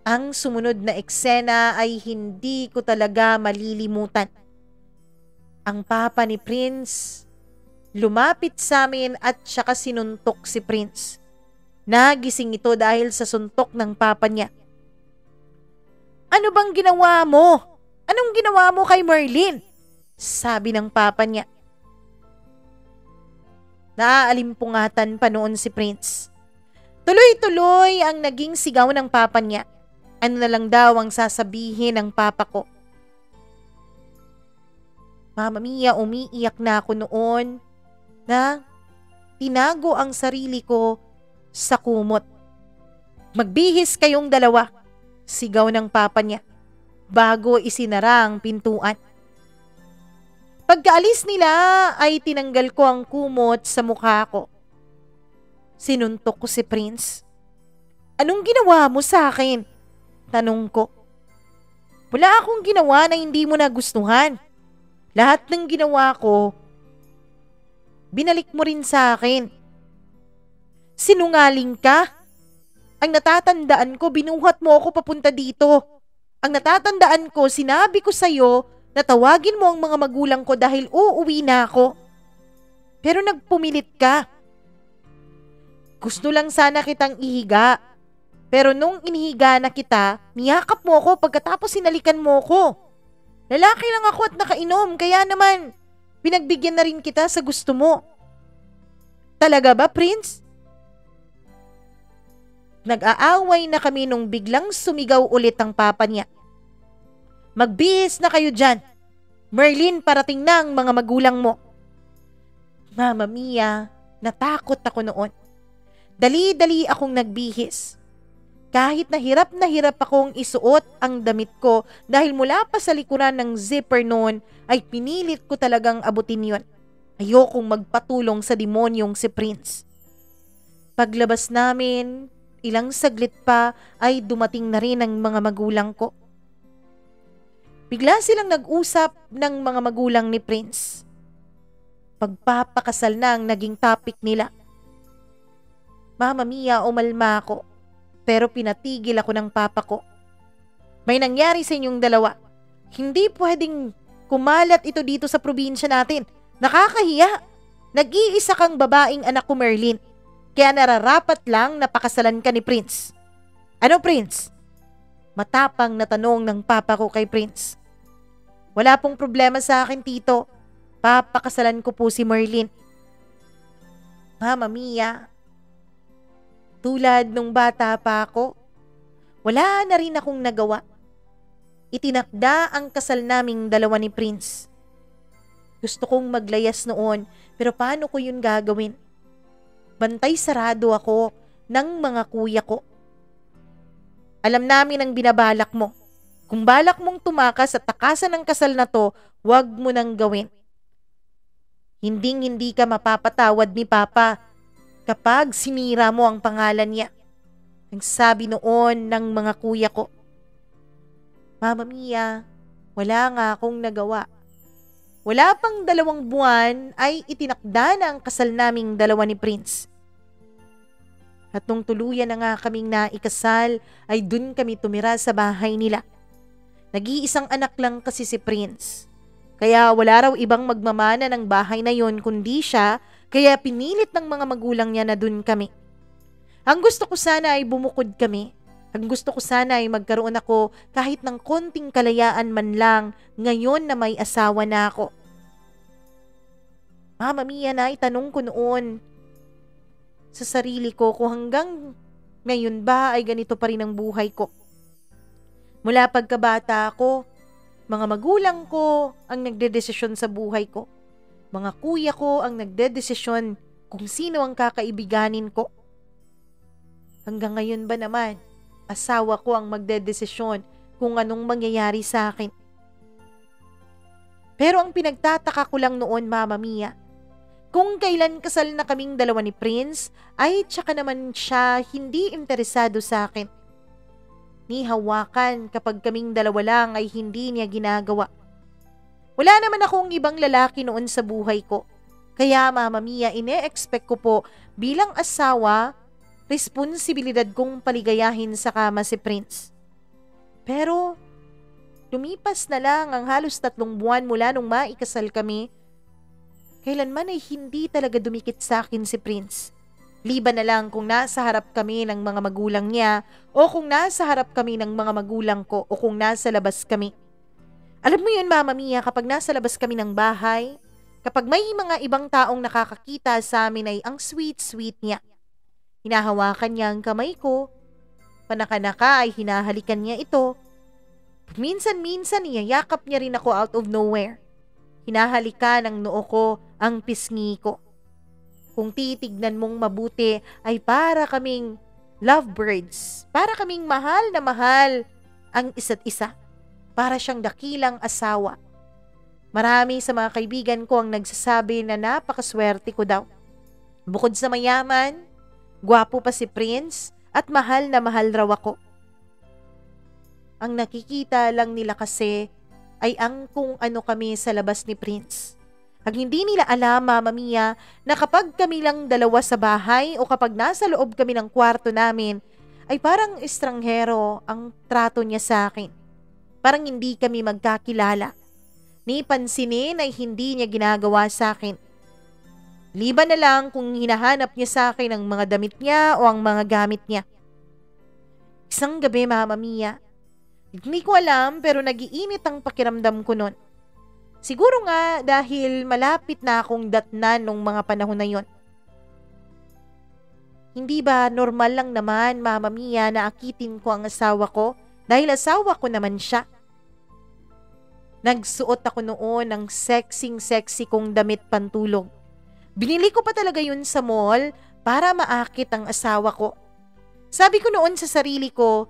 Ang sumunod na eksena ay hindi ko talaga malilimutan. Ang papa ni Prince lumapit sa amin at saka sinuntok si Prince. Nagising ito dahil sa suntok ng papa niya. "Ano bang ginawa mo? Anong ginawa mo kay Merlin?" sabi ng papa niya. Naalimpungatan pa noon si Prince. Tuloy-tuloy ang naging sigaw ng papa niya. Ano na lang daw ang sasabihin ng papa ko. Mamma Mia, umiiyak na ako noon na tinago ang sarili ko sa kumot. "Magbihis kayong dalawa," sigaw ng papa niya bago isinara ang pintuan. Pagkaalis nila ay tinanggal ko ang kumot sa mukha ko. Sinuntok ko si Prince. "Anong ginawa mo sa akin?" tanong ko. "Wala akong ginawa na hindi mo nagustuhan. Lahat ng ginawa ko, binalik mo rin sa akin." "Sinungaling ka? Ang natatandaan ko, binuhat mo ako papunta dito. Ang natatandaan ko, sinabi ko sa'yo na tawagin mo ang mga magulang ko dahil uuwi na ako. Pero nagpumilit ka. Gusto lang sana kitang ihiga. Pero nung inihiga na kita, niyakap mo ako pagkatapos sinalikan mo ko. Lalaki lang ako at nakainom, kaya naman pinagbigyan na rin kita sa gusto mo." "Talaga ba, Prince?" Nag-aaway na kami nung biglang sumigaw ulit ang papa niya. "Magbihis na kayo dyan. Merlin, parating na ang mga magulang mo." Mamma Mia, natakot ako noon. Dali-dali akong nagbihis. Kahit na hirap akong isuot ang damit ko dahil mula pa sa likuran ng zipper noon ay pinilit ko talagang abutin yon. Ayokong magpatulong sa demonyong si Prince. Paglabas namin, ilang saglit pa ay dumating na rin ang mga magulang ko. Bigla silang nag-usap ng mga magulang ni Prince. Pagpapakasal na ang naging topic nila. Mamma Mia, umalma ako. Pero pinatigil ako ng papa ko. "May nangyari sa inyong dalawa. Hindi pwedeng kumalat ito dito sa probinsya natin. Nakakahiya. Nag-iisa kang babaeng anak ko, Merlin. Kaya nararapat lang na pakasalan ka ni Prince." "Ano, Prince?" matapang na tanong ng papa ko kay Prince. "Wala pong problema sa akin, tito. Papakasalan ko po si Merlin." Mamma Mia, tulad nung bata pa ako, wala na rin akong nagawa. Itinakda ang kasal naming dalawa ni Prince. Gusto kong maglayas noon, pero paano ko yun gagawin? Bantay sarado ako ng mga kuya ko. "Alam namin ang binabalak mo. Kung balak mong tumakas at takasan ng kasal na to, wag mo nang gawin. Hinding-hindi ka mapapatawad ni Papa kapag sinira mo ang pangalan niya," ang sabi noon ng mga kuya ko. Mamma Mia, wala nga akong nagawa. Wala pang 2 buwan ay itinakda na ang kasal naming dalawa ni Prince. At nung tuluyan na nga kaming naikasal, ay dun kami tumira sa bahay nila. Nag-iisang anak lang kasi si Prince. Kaya wala raw ibang magmamana ng bahay na yon kundi siya, kaya pinilit ng mga magulang niya na dun kami. Ang gusto ko sana ay bumukod kami. Ang gusto ko sana ay magkaroon ako kahit ng konting kalayaan man lang ngayon na may asawa na ako. Mamma Mia, na itanong ko noon sa sarili ko kung hanggang ngayon ba ay ganito pa rin ang buhay ko. Mula pagkabata ko, mga magulang ko ang nagdedesisyon sa buhay ko. Mga kuya ko ang nagdedesisyon kung sino ang kakaibiganin ko. Hanggang ngayon ba naman, asawa ko ang magdedesisyon kung anong mangyayari sa akin. Pero ang pinagtataka ko lang noon, Mamma Mia, Kung kailan kasal na kaming dalawa ni Prince, ay tsaka naman siya hindi interesado sa akin. Ni hawakan kapag kaming dalawa lang ay hindi niya ginagawa. Wala naman akong ibang lalaki noon sa buhay ko. Kaya Mama Mia, ine-expect ko po bilang asawa, responsibilidad kong paligayahin sa kama si Prince. Pero lumipas na lang ang halos 3 buwan mula nung maikasal kami. Kailanman ay hindi talaga dumikit sa akin si Prince. Liban na lang kung nasa harap kami ng mga magulang niya o kung nasa harap kami ng mga magulang ko o kung nasa labas kami. Alam mo yun Mama Mia, kapag nasa labas kami ng bahay, kapag may mga ibang taong nakakakita sa amin ay ang sweet-sweet niya. Hinahawakan niya ang kamay ko, panaka-naka ay hinahalikan niya ito. Minsan-minsan niyayakap niya rin ako out of nowhere. Hinahalikan ng noo ko ang pisngi ko. Kung titignan mong mabuti ay para kaming lovebirds, para kaming mahal na mahal ang isa't isa. Para siyang dakilang asawa. Marami sa mga kaibigan ko ang nagsasabi na napakaswerte ko daw. Bukod sa mayaman, gwapo pa si Prince at mahal na mahal raw ako. Ang nakikita lang nila kasi ay ang kung ano kami sa labas ni Prince. Ang hindi nila alam, Mama Mia, na kapag kami lang dalawa sa bahay o kapag nasa loob kami ng kwarto namin, ay parang estranghero ang trato niya sa akin. Parang hindi kami magkakilala. Ni pansinin ay hindi niya ginagawa sa akin. Liban na lang kung hinahanap niya sa akin ang mga damit niya o ang mga gamit niya. Isang gabi, Mama Mia, hindi ko alam pero nagiinit ang pakiramdam ko noon. Siguro nga dahil malapit na akong datnan nung mga panahon na yon. Hindi ba normal lang naman, Mama Mia, na akitin ko ang asawa ko? Dahil asawa ko naman siya. Nagsuot ako noon ng sexy kong damit pantulog. Binili ko pa talaga yun sa mall para maakit ang asawa ko. Sabi ko noon sa sarili ko,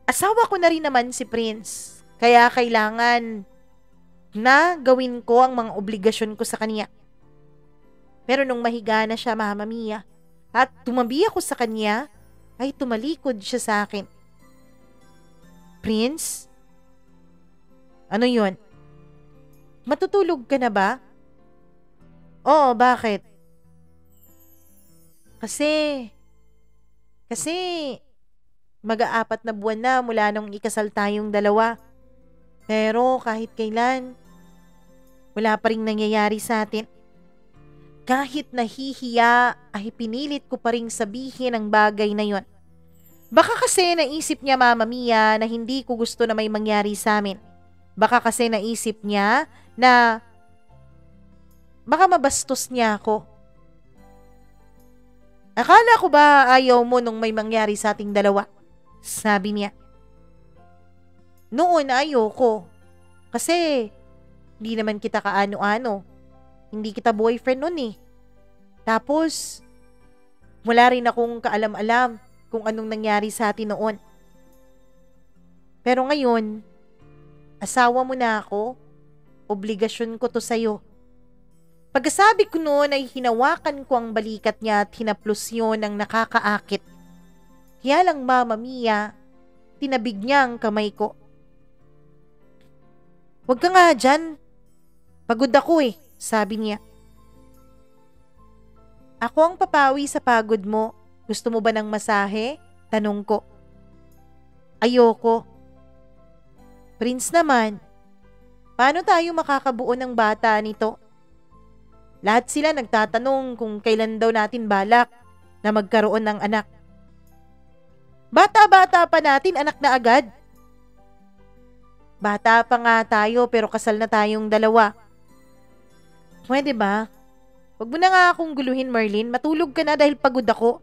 asawa ko na rin naman si Prince. Kaya kailangan na gawin ko ang mga obligasyon ko sa kanya. Pero nung mahiga na siya, Mama Mia, at tumabi ako sa kanya, ay tumalikod siya sa akin. Prince? Ano yun? Matutulog ka na ba? Oo, bakit? Kasi mag-aapat na buwan na mula nung ikasal tayong dalawa. Pero kahit kailan, wala pa ring nangyayari sa atin. Kahit nahihiya, ay pinilit ko pa ring sabihin ang bagay na yon. Baka kasi naisip niya, Mama Mia, na hindi ko gusto na may mangyari sa amin. Baka kasi naisip niya na baka mabastos niya ako. Akala ko ba ayaw mo nung may mangyari sa ating dalawa? Sabi niya. Noon ayoko. Kasi hindi naman kita kaano-ano. Hindi kita boyfriend noon eh. Tapos wala rin akong kaalam-alam kung anong nangyari sa atin noon. Pero ngayon, asawa mo na ako, obligasyon ko to sa'yo. Pagkasabi ko noon ay hinawakan ko ang balikat niya at hinaplos yun ng nakakaakit. Kaya lang, Mama Mia, tinabig niya ang kamay ko. Huwag ka nga dyan. Pagod ako eh, sabi niya. Ako ang papawi sa pagod mo. Gusto mo ba ng masahe? Tanong ko. Ayoko. Prince naman, paano tayo makakabuo ng bata nito? Lahat sila nagtatanong kung kailan daw natin balak na magkaroon ng anak. Bata-bata pa natin, anak na agad. Bata pa nga tayo pero kasal na tayong dalawa. Pwede ba? Huwag mo na nga akong guluhin, Merlin. Matulog ka na dahil pagod ako.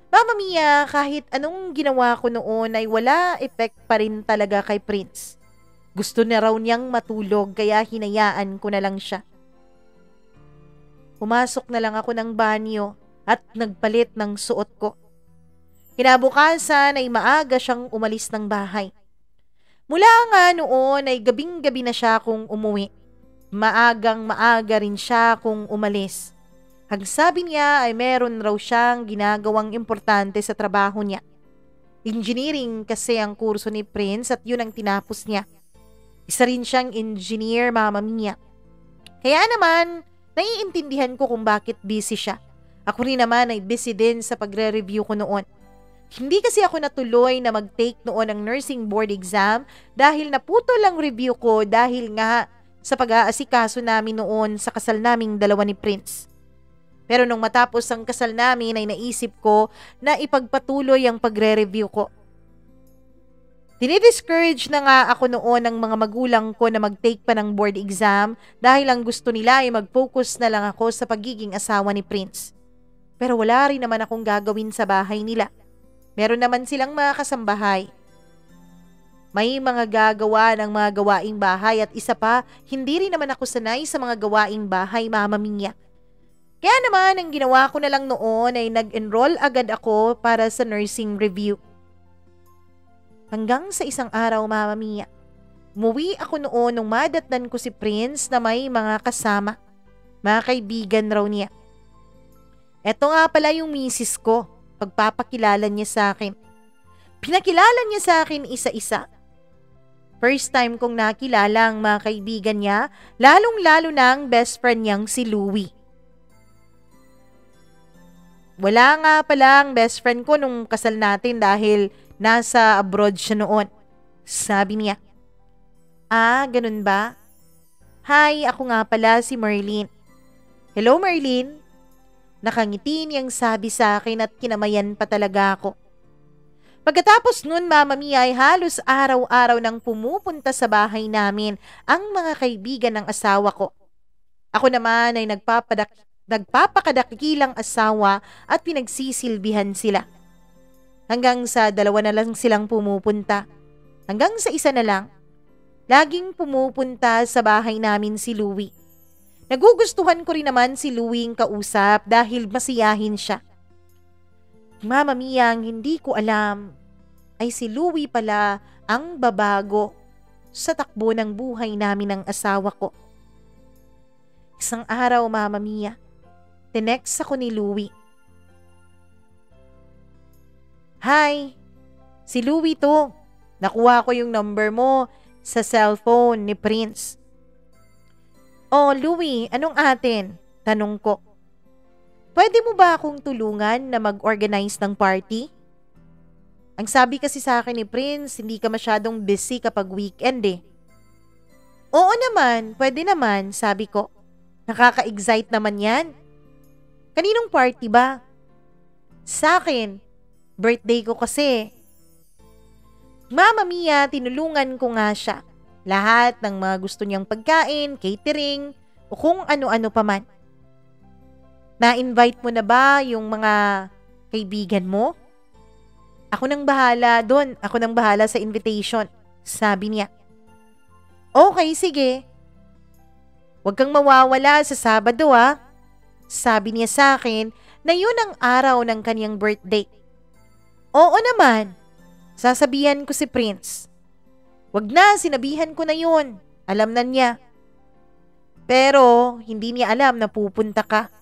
Mama Mia, kahit anong ginawa ko noon ay wala effect pa rin talaga kay Prince. Gusto na raw niyang matulog kaya hinayaan ko na lang siya. Pumasok na lang ako ng banyo at nagpalit ng suot ko. Kinabukasan ay maaga siyang umalis ng bahay. Mula nga noon ay gabing-gabi na siya kung umuwi. Maagang maaga rin siya kung umalis. Ang sabi niya ay meron raw siyang ginagawang importante sa trabaho niya. Engineering kasi ang kurso ni Prince at yun ang tinapos niya. Isa rin siyang engineer, Mama Mia. Kaya naman, naiintindihan ko kung bakit busy siya. Ako rin naman ay busy din sa pagre-review ko noon. Hindi kasi ako natuloy na mag-take noon ng nursing board exam dahil naputol ang review ko dahil nga sa pag-aasikaso namin noon sa kasal naming dalawa ni Prince. Pero nung matapos ang kasal namin ay naisip ko na ipagpatuloy ang pagre-review ko. Dinidiscourage na nga ako noon ng mga magulang ko na mag-take pa ng board exam dahil ang gusto nila ay mag-focus na lang ako sa pagiging asawa ni Prince. Pero wala rin naman akong gagawin sa bahay nila. Meron naman silang mga kasambahay. May mga gagawa ng mga gawaing bahay at isa pa, hindi rin naman ako sanay sa mga gawaing bahay, Mama Mia. Kaya naman, ang ginawa ko na lang noon ay nag-enroll agad ako para sa nursing review. Hanggang sa isang araw, Mama Mia, umuwi ako noon nung madatnan ko si Prince na may mga kasama. Mga kaibigan raw niya. Eto nga pala yung misis ko, pagpapakilala niya sa akin. Pinakilala niya sa akin isa-isa. First time kong nakilala ang mga kaibigan niya, lalong-lalo na ang best friend niyang si Louie. Wala nga pala ang best friend ko nung kasal natin dahil nasa abroad siya noon. Sabi niya. Ah, ganun ba? Hi, ako nga pala si Merlin. Hello, Merlin. Nakangiti niyang sabi sa akin at kinamayan pa talaga ako. Pagkatapos nun, Mama Mia, ay halos araw-araw nang pumupunta sa bahay namin ang mga kaibigan ng asawa ko. Ako naman ay nagpapakadakilang asawa at pinagsisilbihan sila. Hanggang sa 2 na lang silang pumupunta. Hanggang sa 1 na lang. Laging pumupunta sa bahay namin si Louie. Nagugustuhan ko rin naman si Louie ang kausap dahil masiyahin siya. Mama Mia, ang hindi ko alam ay si Louie pala ang babago sa takbo ng buhay namin ng asawa ko. Isang araw, Mama Mia, tinext ako ni Louie. Hi, si Louie to. Nakuha ko yung number mo sa cellphone ni Prince. Oh, Louie, anong atin? Tanong ko. Pwede mo ba akong tulungan na mag-organize ng party? Ang sabi kasi sa akin ni Prince, hindi ka masyadong busy kapag weekend eh. Oo naman, pwede naman, sabi ko. Nakaka-excite naman yan. Kaninong party ba? Sa akin. Birthday ko kasi. Mama Mia, tinulungan ko nga siya. Lahat ng mga gusto niyang pagkain, catering, o kung ano-ano pa man. Na-invite mo na ba yung mga kaibigan mo? Ako nang bahala doon. Ako nang bahala sa invitation. Sabi niya. Okay, sige. Huwag kang mawawala sa Sabado ah. Sabi niya sa akin na yun ang araw ng kanyang birthday. Oo naman. Sasabihan ko si Prince. Wag na, sinabihan ko na yun. Alam na niya. Pero hindi niya alam na pupunta ka.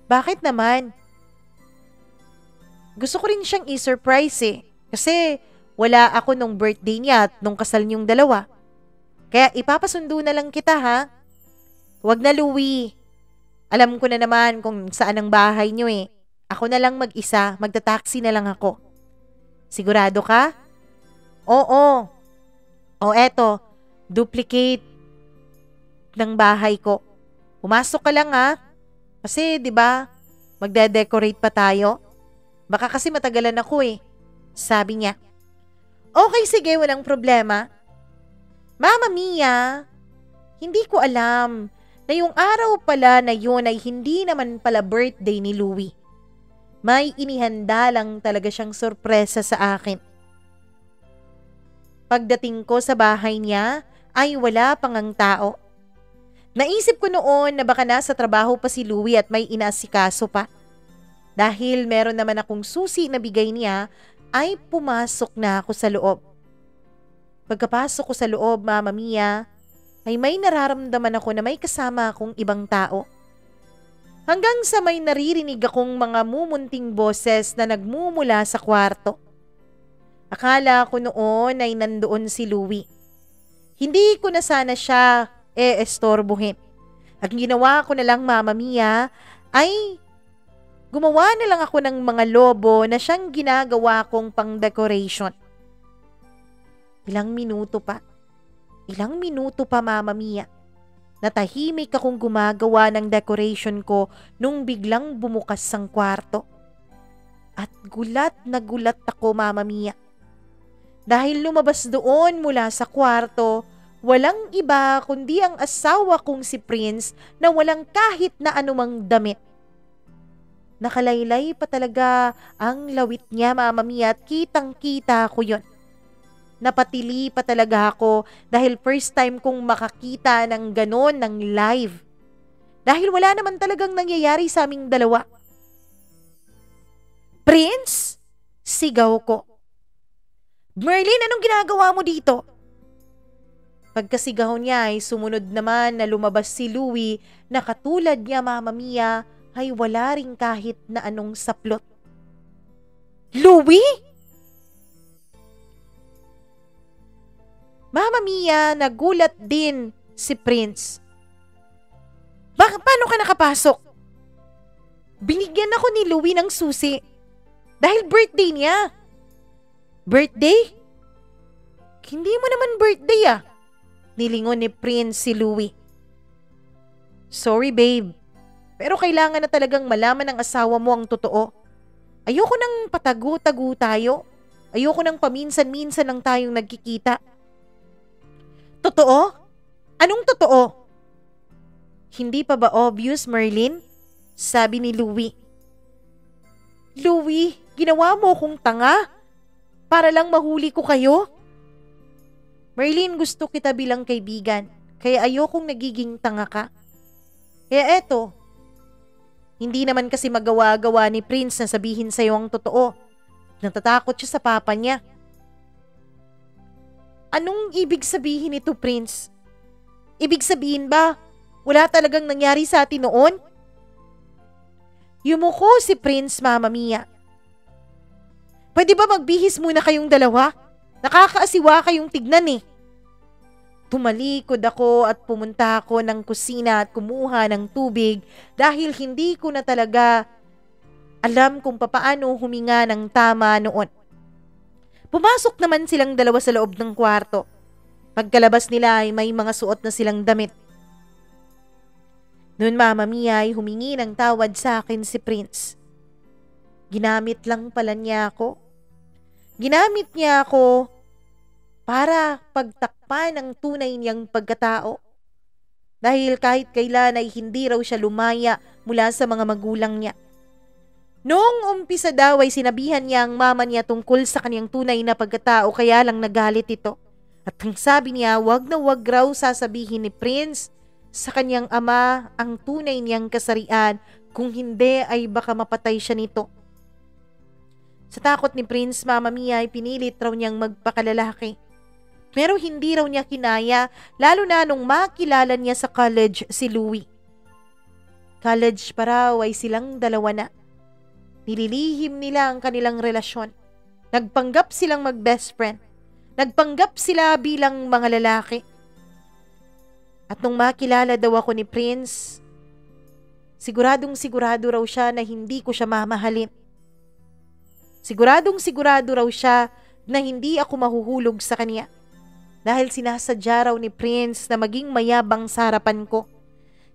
Bakit naman? Gusto ko rin siyang i-surprise eh. Kasi wala ako nung birthday niya at nung kasal niyong dalawa. Kaya ipapasundo na lang kita ha. Wag na, Louie. Alam ko na naman kung saan ang bahay niyo eh. Ako na lang mag-isa, magta-taxi na lang ako. Sigurado ka? Oo. O eto, duplicate ng bahay ko. Pumasok ka lang ha. Kasi 'di ba, magde-decorate pa tayo. Baka kasi matagalan ako eh. Sabi niya. Okay, sige, walang problema. Mama Mia, hindi ko alam na yung araw pala na yun ay hindi naman pala birthday ni Louie. May inihanda lang talaga siyang sorpresa sa akin. Pagdating ko sa bahay niya ay wala pang ang tao. Naisip ko noon na baka nasa trabaho pa si Louie at may inaasikaso pa. Dahil meron naman akong susi na bigay niya, ay pumasok na ako sa loob. Pagkapasok ko sa loob, Mama Mia, ay may nararamdaman ako na may kasama akong ibang tao. Hanggang sa may naririnig akong mga mumunting boses na nagmumula sa kwarto. Akala ko noon ay nandoon si Louie. Hindi ko na sana siya estorbohin. Ang ginawa ko na lang, Mama Mia, ay gumawa na lang ako ng mga lobo na siyang ginagawa kong pang-decoration. Ilang minuto pa, Mama Mia. Natahimik akong gumagawa ng decoration ko nung biglang bumukas ang kwarto. At gulat na gulat ako, Mama Mia. Dahil lumabas doon mula sa kwarto, walang iba kundi ang asawa kong si Prince na walang kahit na anumang damit. Nakalaylay pa talaga ang lawit niya, Mama Mia, at kitang-kita ko yon. Napatili pa talaga ako dahil first time kong makakita ng ganon ng live. Dahil wala naman talagang nangyayari sa aming dalawa. Prince? Sigaw ko. Merlin, anong ginagawa mo dito? Pagkasigaw niya ay sumunod naman na lumabas si Louie na katulad niya, Mama Mia, ay wala rin kahit na anong saplot. Louie? Mama Mia, nagulat din si Prince. Paano ka nakapasok? Binigyan ako ni Louie ng susi. Dahil birthday niya. Birthday? Hindi mo naman birthday ah. Nilingon ni Prince si Louie. Sorry babe, pero kailangan na talagang malaman ng asawa mo ang totoo. Ayoko nang patago-tago tayo. Ayoko nang paminsan-minsan lang tayong nagkikita. Totoo? Anong totoo? Hindi pa ba obvious, Merlin? Sabi ni Louie. Louie, ginawa mo akong tanga para lang mahuli ko kayo? Merlin, gusto kita bilang kaibigan, kaya ayokong nagiging tanga ka. Kaya eto, hindi naman kasi magawa-gawa ni Prince na sabihin sa'yo ang totoo. Natatakot siya sa papa niya. Anong ibig sabihin nito, Prince? Ibig sabihin ba, wala talagang nangyari sa atin noon? Yumuko si Prince, Mama Mia. Pwede ba magbihis muna kayong dalawa? Nakakaasiwa kayong tignan eh. Tumalikod ako at pumunta ako ng kusina at kumuha ng tubig dahil hindi ko na talaga alam kung papaano huminga ng tama noon. Pumasok naman silang dalawa sa loob ng kwarto. Pagkalabas nila ay may mga suot na silang damit. Noon, Mama Mia, ay humingi ng tawad sa akin si Prince. Ginamit lang pala niya ako. Ginamit niya ako para pagtakpan ang tunay niyang pagkatao. Dahil kahit kailan ay hindi raw siya lumaya mula sa mga magulang niya. Noong umpisa daw ay sinabihan niya ang mama niya tungkol sa kanyang tunay na pagkatao kaya lang nagalit ito. At ang sabi niya, wag na wag raw sasabihin ni Prince sa kanyang ama ang tunay niyang kasarian, kung hindi ay baka mapatay siya nito. Sa takot ni Prince, Mama Mia, ay pinilit raw niyang magpakalalaki. Pero hindi raw niya kinaya, lalo na nung makilala niya sa college si Louie. College pa raw ay silang dalawa na. Nililihim nila ang kanilang relasyon. Nagpanggap silang mag-best friend. Nagpanggap sila bilang mga lalaki. At nung makilala daw ako ni Prince, siguradong sigurado raw siya na hindi ko siya mamahalin. Siguradong sigurado raw siya na hindi ako mahuhulog sa kanya. Dahil sinasadya raw ni Prince na maging mayabang sa harapan ko.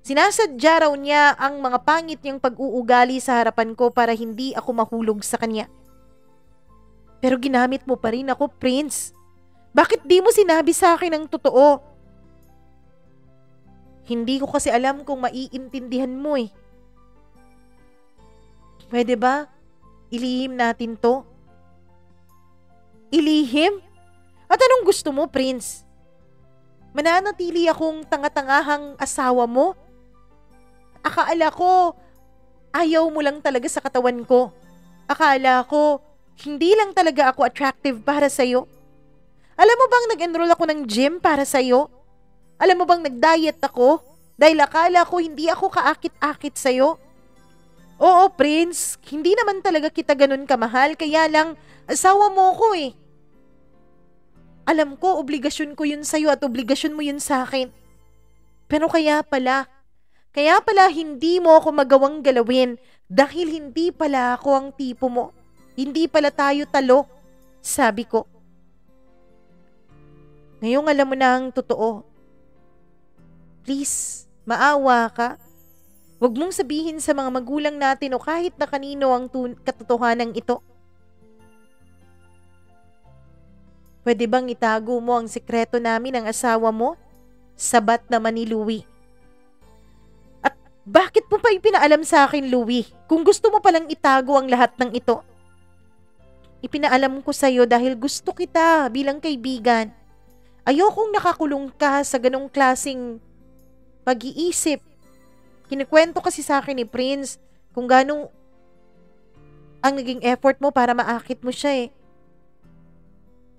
Sinasadya raw niya ang mga pangit niyang pag-uugali sa harapan ko para hindi ako mahulog sa kanya. Pero ginamit mo pa rin ako, Prince. Bakit di mo sinabi sa akin ang totoo? Hindi ko kasi alam kung maiintindihan mo eh. Pwede ba? Ilihim natin to? Ilihim? At anong gusto mo, Prince? Mananatili akong tanga-tangahang asawa mo? Akala ko, ayaw mo lang talaga sa katawan ko. Akala ko, hindi lang talaga ako attractive para sa'yo. Alam mo bang nag-enroll ako ng gym para sa'yo? Alam mo bang nag-diet ako? Dahil akala ko hindi ako kaakit-akit sa'yo. Oo, Prince, hindi naman talaga kita ganun kamahal, kaya lang asawa mo ko eh. Alam ko, obligasyon ko yun sa'yo at obligasyon mo yun sa akin. Pero kaya pala hindi mo ako magawang galawin dahil hindi pala ako ang tipo mo. Hindi pala tayo talo, sabi ko. Ngayong alam mo na ang totoo. Please, maawa ka. Huwag mong sabihin sa mga magulang natin o kahit na kanino ang katotohanan ito. Pwede bang itago mo ang sikreto namin ng asawa mo? Sabat naman ni Louie. At bakit mo pa ipinaalam sa akin, Louie? Kung gusto mo palang itago ang lahat ng ito. Ipinaalam ko sa'yo dahil gusto kita bilang kaibigan. Ayokong nakakulong ka sa ganong klaseng pag-iisip. Kinikwento kasi sa akin ni Prince kung gano'ng ang naging effort mo para maakit mo siya eh.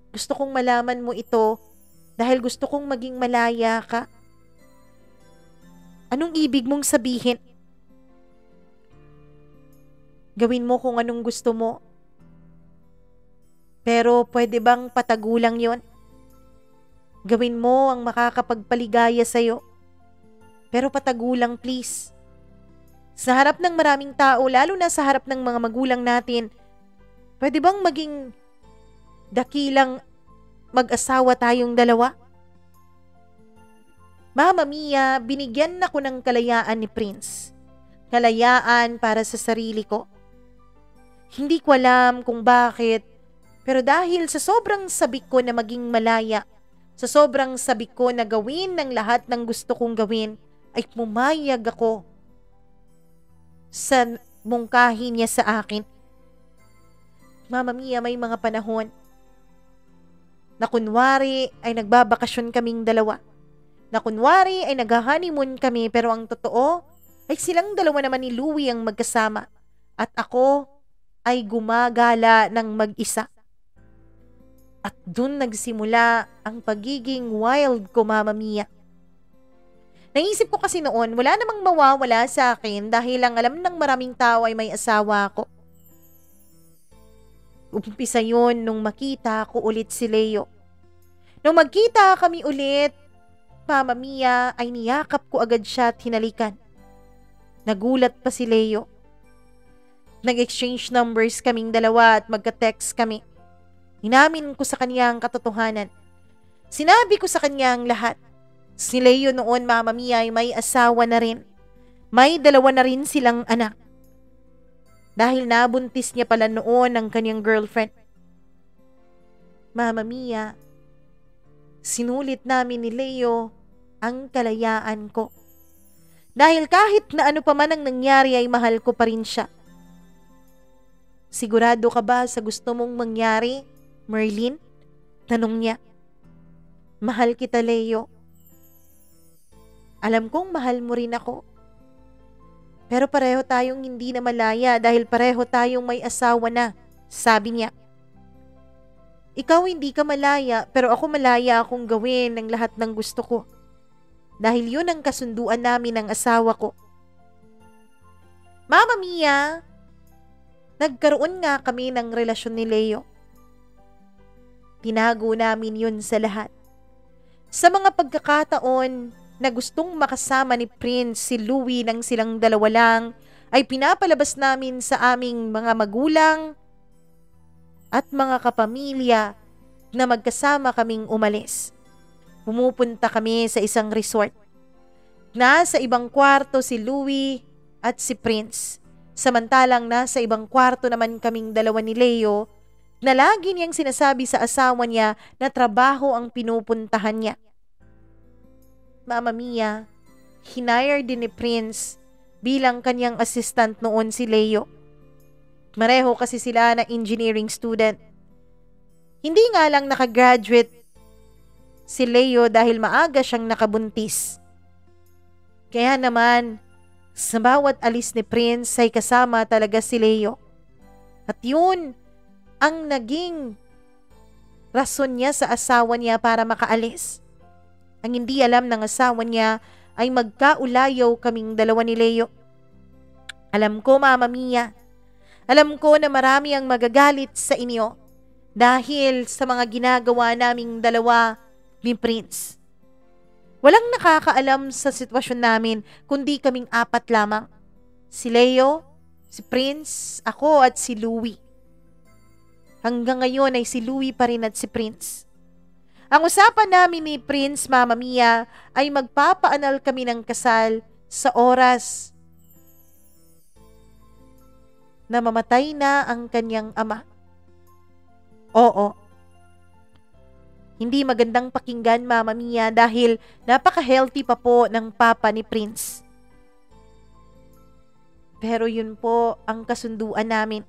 Gusto kong malaman mo ito dahil gusto kong maging malaya ka. Anong ibig mong sabihin? Gawin mo kung anong gusto mo. Pero pwede bang patagulang yon? Gawin mo ang makakapagpaligaya sa'yo. Pero patagulang please. Sa harap ng maraming tao, lalo na sa harap ng mga magulang natin, pwede bang maging dakilang mag-asawa tayong dalawa? Mama Mia, binigyan ako ng kalayaan ni Prince. Kalayaan para sa sarili ko. Hindi ko alam kung bakit, pero dahil sa sobrang sabik ko na maging malaya, sa sobrang sabik ko na gawin ng lahat ng gusto kong gawin, ay pumayag ako sa mungkahi niya sa akin. Mama Mia, may mga panahon na kunwari ay nagbabakasyon kaming dalawa. Na kunwari ay nag-honeymoon kami pero ang totoo ay silang dalawa naman ni Louie ang magkasama at ako ay gumagala ng mag-isa. At dun nagsimula ang pagiging wild ko, Mama Mia. Naisip ko kasi noon, wala namang mawawala sa akin dahil ang alam ng maraming tao ay may asawa ako. Umpisa yun nung makita ko ulit si Leo. Nung magkita kami ulit, Mama Mia, ay niyakap ko agad siya at hinalikan. Nagulat pa si Leo. Nag-exchange numbers kaming dalawa at magka-text kami. Inamin ko sa kanya ang katotohanan. Sinabi ko sa kanya ang lahat. Si Leo noon, Mama Mia, ay may asawa na rin. May dalawa na rin silang anak. Dahil nabuntis niya pala noon ang kanyang girlfriend. Mama Mia, sinulit namin ni Leo ang kalayaan ko. Dahil kahit na ano pa man ang nangyari ay mahal ko pa rin siya. Sigurado ka ba sa gusto mong mangyari, Merlin? Tanong niya. Mahal kita, Leo. Alam kong mahal mo rin ako. Pero pareho tayong hindi na malaya dahil pareho tayong may asawa na, sabi niya. Ikaw hindi ka malaya pero ako malaya akong gawin ng lahat ng gusto ko. Dahil yun ang kasunduan namin ng asawa ko. Mama Mia, nagkaroon nga kami ng relasyon ni Leo. Tinago namin yun sa lahat. Sa mga pagkakataon na gustong makasama ni Prince si Louie nang silang dalawa lang, ay pinapalabas namin sa aming mga magulang at mga kapamilya na magkasama kaming umalis. Pumupunta kami sa isang resort. Nasa ibang kwarto si Louie at si Prince. Samantalang nasa ibang kwarto naman kaming dalawa ni Leo na lagi niyang sinasabi sa asawa niya na trabaho ang pinupuntahan niya. Mama Mia, hinire din ni Prince bilang kanyang assistant noon si Leo. Mareho kasi sila na engineering student. Hindi nga lang nakagraduate si Leo dahil maaga siyang nakabuntis. Kaya naman, sa bawat alis ni Prince ay kasama talaga si Leo. At yun ang naging rason niya sa asawa niya para makaalis. Ang hindi alam ng asawa niya ay magkaulayaw kaming dalawa ni Leo. Alam ko, Mama Mia, alam ko na marami ang magagalit sa inyo dahil sa mga ginagawa naming dalawa ni Prince. Walang nakakaalam sa sitwasyon namin kundi kaming apat lamang. Si Leo, si Prince, ako at si Louie. Hanggang ngayon ay si Louie pa rin at si Prince. Ang usapan namin ni Prince, Mama Mia, ay magpapaanal kami ng kasal sa oras na mamatay na ang kanyang ama. Oo. Hindi magandang pakinggan, Mama Mia, dahil napaka-healthy pa po ng papa ni Prince. Pero yun po ang kasunduan namin.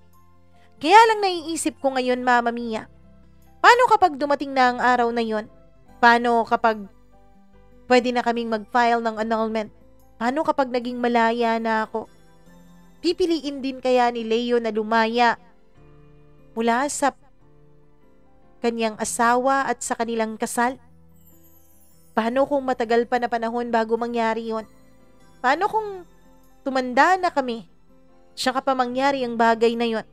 Kaya lang naiisip ko ngayon, Mama Mia, paano kapag dumating na ang araw na yon? Paano kapag pwede na kaming mag-file ng annulment? Paano kapag naging malaya na ako? Pipiliin din kaya ni Leo na lumaya mula sa kanyang asawa at sa kanilang kasal? Paano kung matagal pa na panahon bago mangyari yon? Paano kung tumanda na kami, tsaka pa mangyari ang bagay na yon?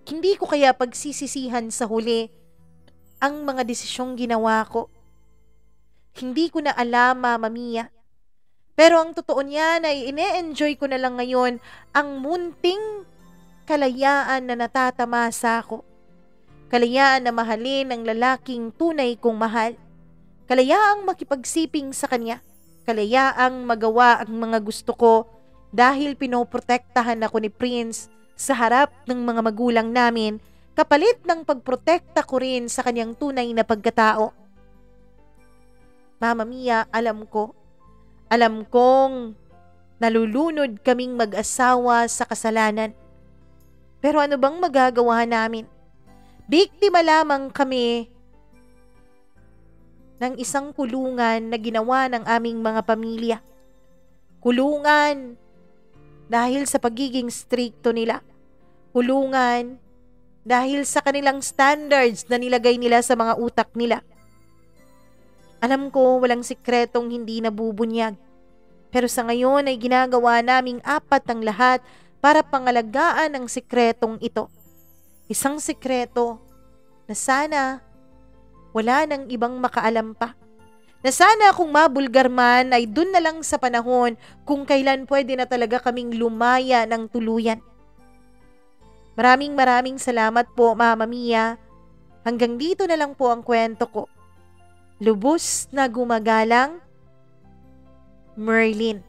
Hindi ko kaya pagsisisihan sa huli ang mga desisyong ginawa ko. Hindi ko na alam, Mama Mia. Pero ang totoo niyan ay ine-enjoy ko na lang ngayon ang munting kalayaan na natatamasa ko. Kalayaan na mahalin ang lalaking tunay kong mahal. Kalayaang makipagsiping sa kanya. Kalayaang magawa ang mga gusto ko dahil pinoprotektahan ako ni Prince sa harap ng mga magulang namin kapalit ng pagprotekta ko rin sa kanyang tunay na pagkatao. Mama Mia, alam kong nalulunod kaming mag-asawa sa kasalanan. Pero ano bang magagawa namin? Biktima lamang kami ng isang kulungan na ginawa ng aming mga pamilya. Kulungan dahil sa pagiging strikto nila. Kulungan dahil sa kanilang standards na nilagay nila sa mga utak nila. Alam ko walang sikretong hindi nabubunyag. Pero sa ngayon ay ginagawa naming apat ang lahat para pangalagaan ang sikretong ito. Isang sikreto na sana wala nang ibang makaalam pa. Na sana kung mabulgar man ay dun na lang sa panahon kung kailan pwede na talaga kaming lumaya ng tuluyan. Maraming salamat po, Mama Mia. Hanggang dito na lang po ang kwento ko. Lubos na gumagalang, Merlin.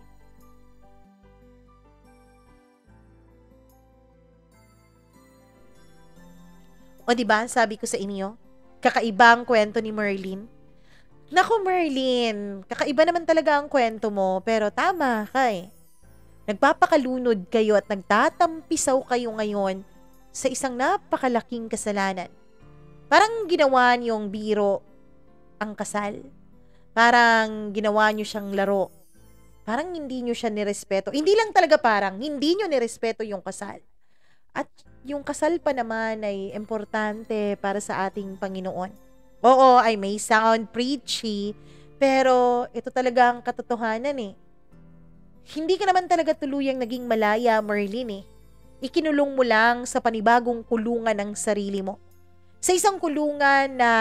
O diba, sabi ko sa inyo, kakaiba ang kwento ni Merlin. Naku Merlin, kakaiba naman talaga ang kwento mo, pero tama ka eh. Nagpapakalunod kayo at nagtatampisaw kayo ngayon sa isang napakalaking kasalanan. Parang ginawa niyong biro ang kasal. Parang ginawa niyo siyang laro. Parang hindi niyo siya nirespeto. Hindi lang talaga parang, hindi niyo nirespeto yung kasal. At yung kasal pa naman ay importante para sa ating Panginoon. Oo, ay may sound preachy, pero ito talaga ang katotohanan eh. Hindi ka naman talaga tuluyang naging malaya, Merlin eh. Ikinulong mo lang sa panibagong kulungan ng sarili mo. Sa isang kulungan na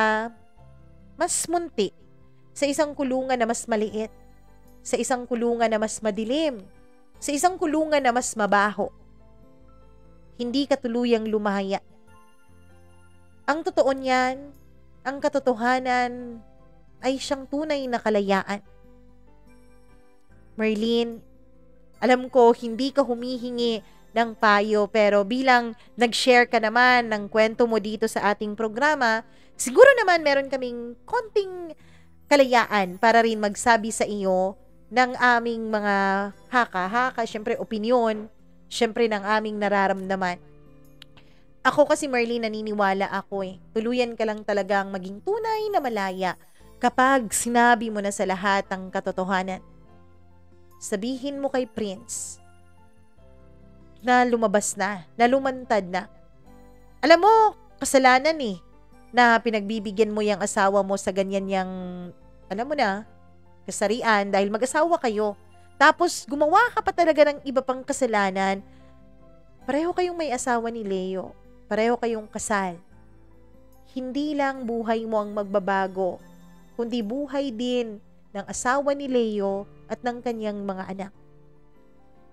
mas munti, sa isang kulungan na mas maliit, sa isang kulungan na mas madilim, sa isang kulungan na mas mabaho. Hindi ka tuluyang lumaya. Ang totoo niyan, ang katotohanan ay siyang tunay na kalayaan. Merlin, alam ko hindi ka humihingi ng payo pero bilang nag-share ka naman ng kwento mo dito sa ating programa, siguro naman meron kaming konting kalayaan para rin magsabi sa iyo ng aming mga haka-haka, syempre opinyon, syempre ng aming nararamdaman. Ako kasi Merlin, naniniwala ako eh. Tuluyan ka lang talagang maging tunay na malaya kapag sinabi mo na sa lahat ang katotohanan. Sabihin mo kay Prince na lumabas na lumantad na. Alam mo, kasalanan eh, na pinagbibigyan mo yung asawa mo sa ganyan yung alam mo na, kasarian dahil mag-asawa kayo. Tapos gumawa ka pa talaga ng iba pang kasalanan. Pareho kayong may asawa ni Leo. Pareho kayong kasal. Hindi lang buhay mo ang magbabago, kundi buhay din ng asawa ni Leo at ng kanyang mga anak.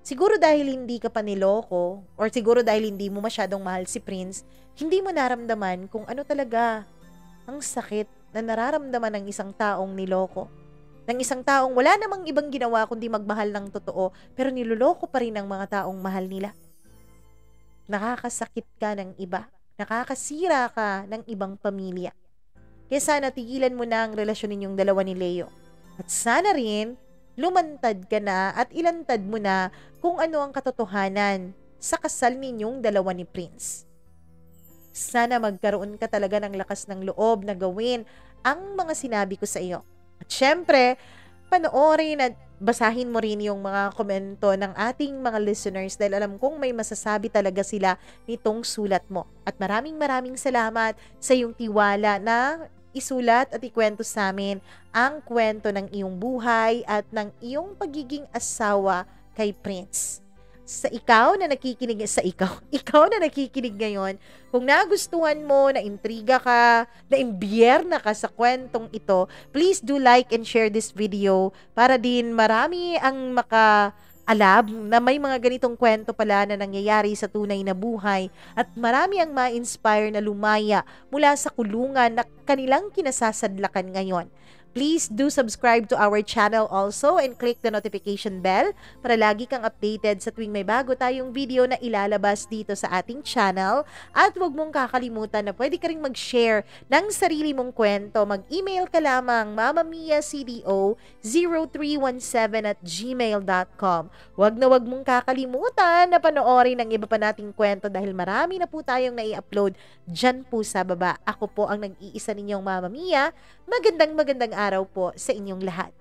Siguro dahil hindi ka pa niloko or siguro dahil hindi mo masyadong mahal si Prince, hindi mo naramdaman kung ano talaga ang sakit na nararamdaman ng isang taong niloko. Ng isang taong wala namang ibang ginawa kundi magmahal ng totoo pero niloloko pa rin ang mga taong mahal nila. Nakakasakit ka ng iba. Nakakasira ka ng ibang pamilya. Kaya sana tigilan mo na ang relasyon ninyong dalawa ni Leo. At sana rin lumantad ka na at ilantad mo na kung ano ang katotohanan sa kasal ninyong dalawa ni Prince. Sana magkaroon ka talaga ng lakas ng loob na gawin ang mga sinabi ko sa iyo. At syempre, panoorin at basahin mo rin yung mga komento ng ating mga listeners dahil alam kong may masasabi talaga sila nitong sulat mo. At maraming salamat sa iyong tiwala na isulat at ikwento sa amin ang kwento ng iyong buhay at ng iyong pagiging asawa kay Prince. Ikaw na nakikinig ngayon, kung nagustuhan mo, na intriga ka, na imbierna ka sa kwentong ito, please do like and share this video para din marami ang makaalam na may mga ganitong kwento pala na nangyayari sa tunay na buhay at marami ang ma-inspire na lumaya mula sa kulungan na kanilang kinasasadlakan ngayon. Please do subscribe to our channel also and click the notification bell para lagi kang updated sa tuwing may bago tayong video na ilalabas dito sa ating channel. At huwag mong kakalimutan na pwede ka rin mag-share ng sarili mong kwento. Mag-email ka lamang mamamiacdo0317@gmail.com. Huwag mong kakalimutan na panoorin ang iba pa nating kwento dahil marami na po tayong nai-upload dyan po sa baba. Ako po ang nag-iisa ninyong Mama Mia. Magandang araw po sa inyong lahat.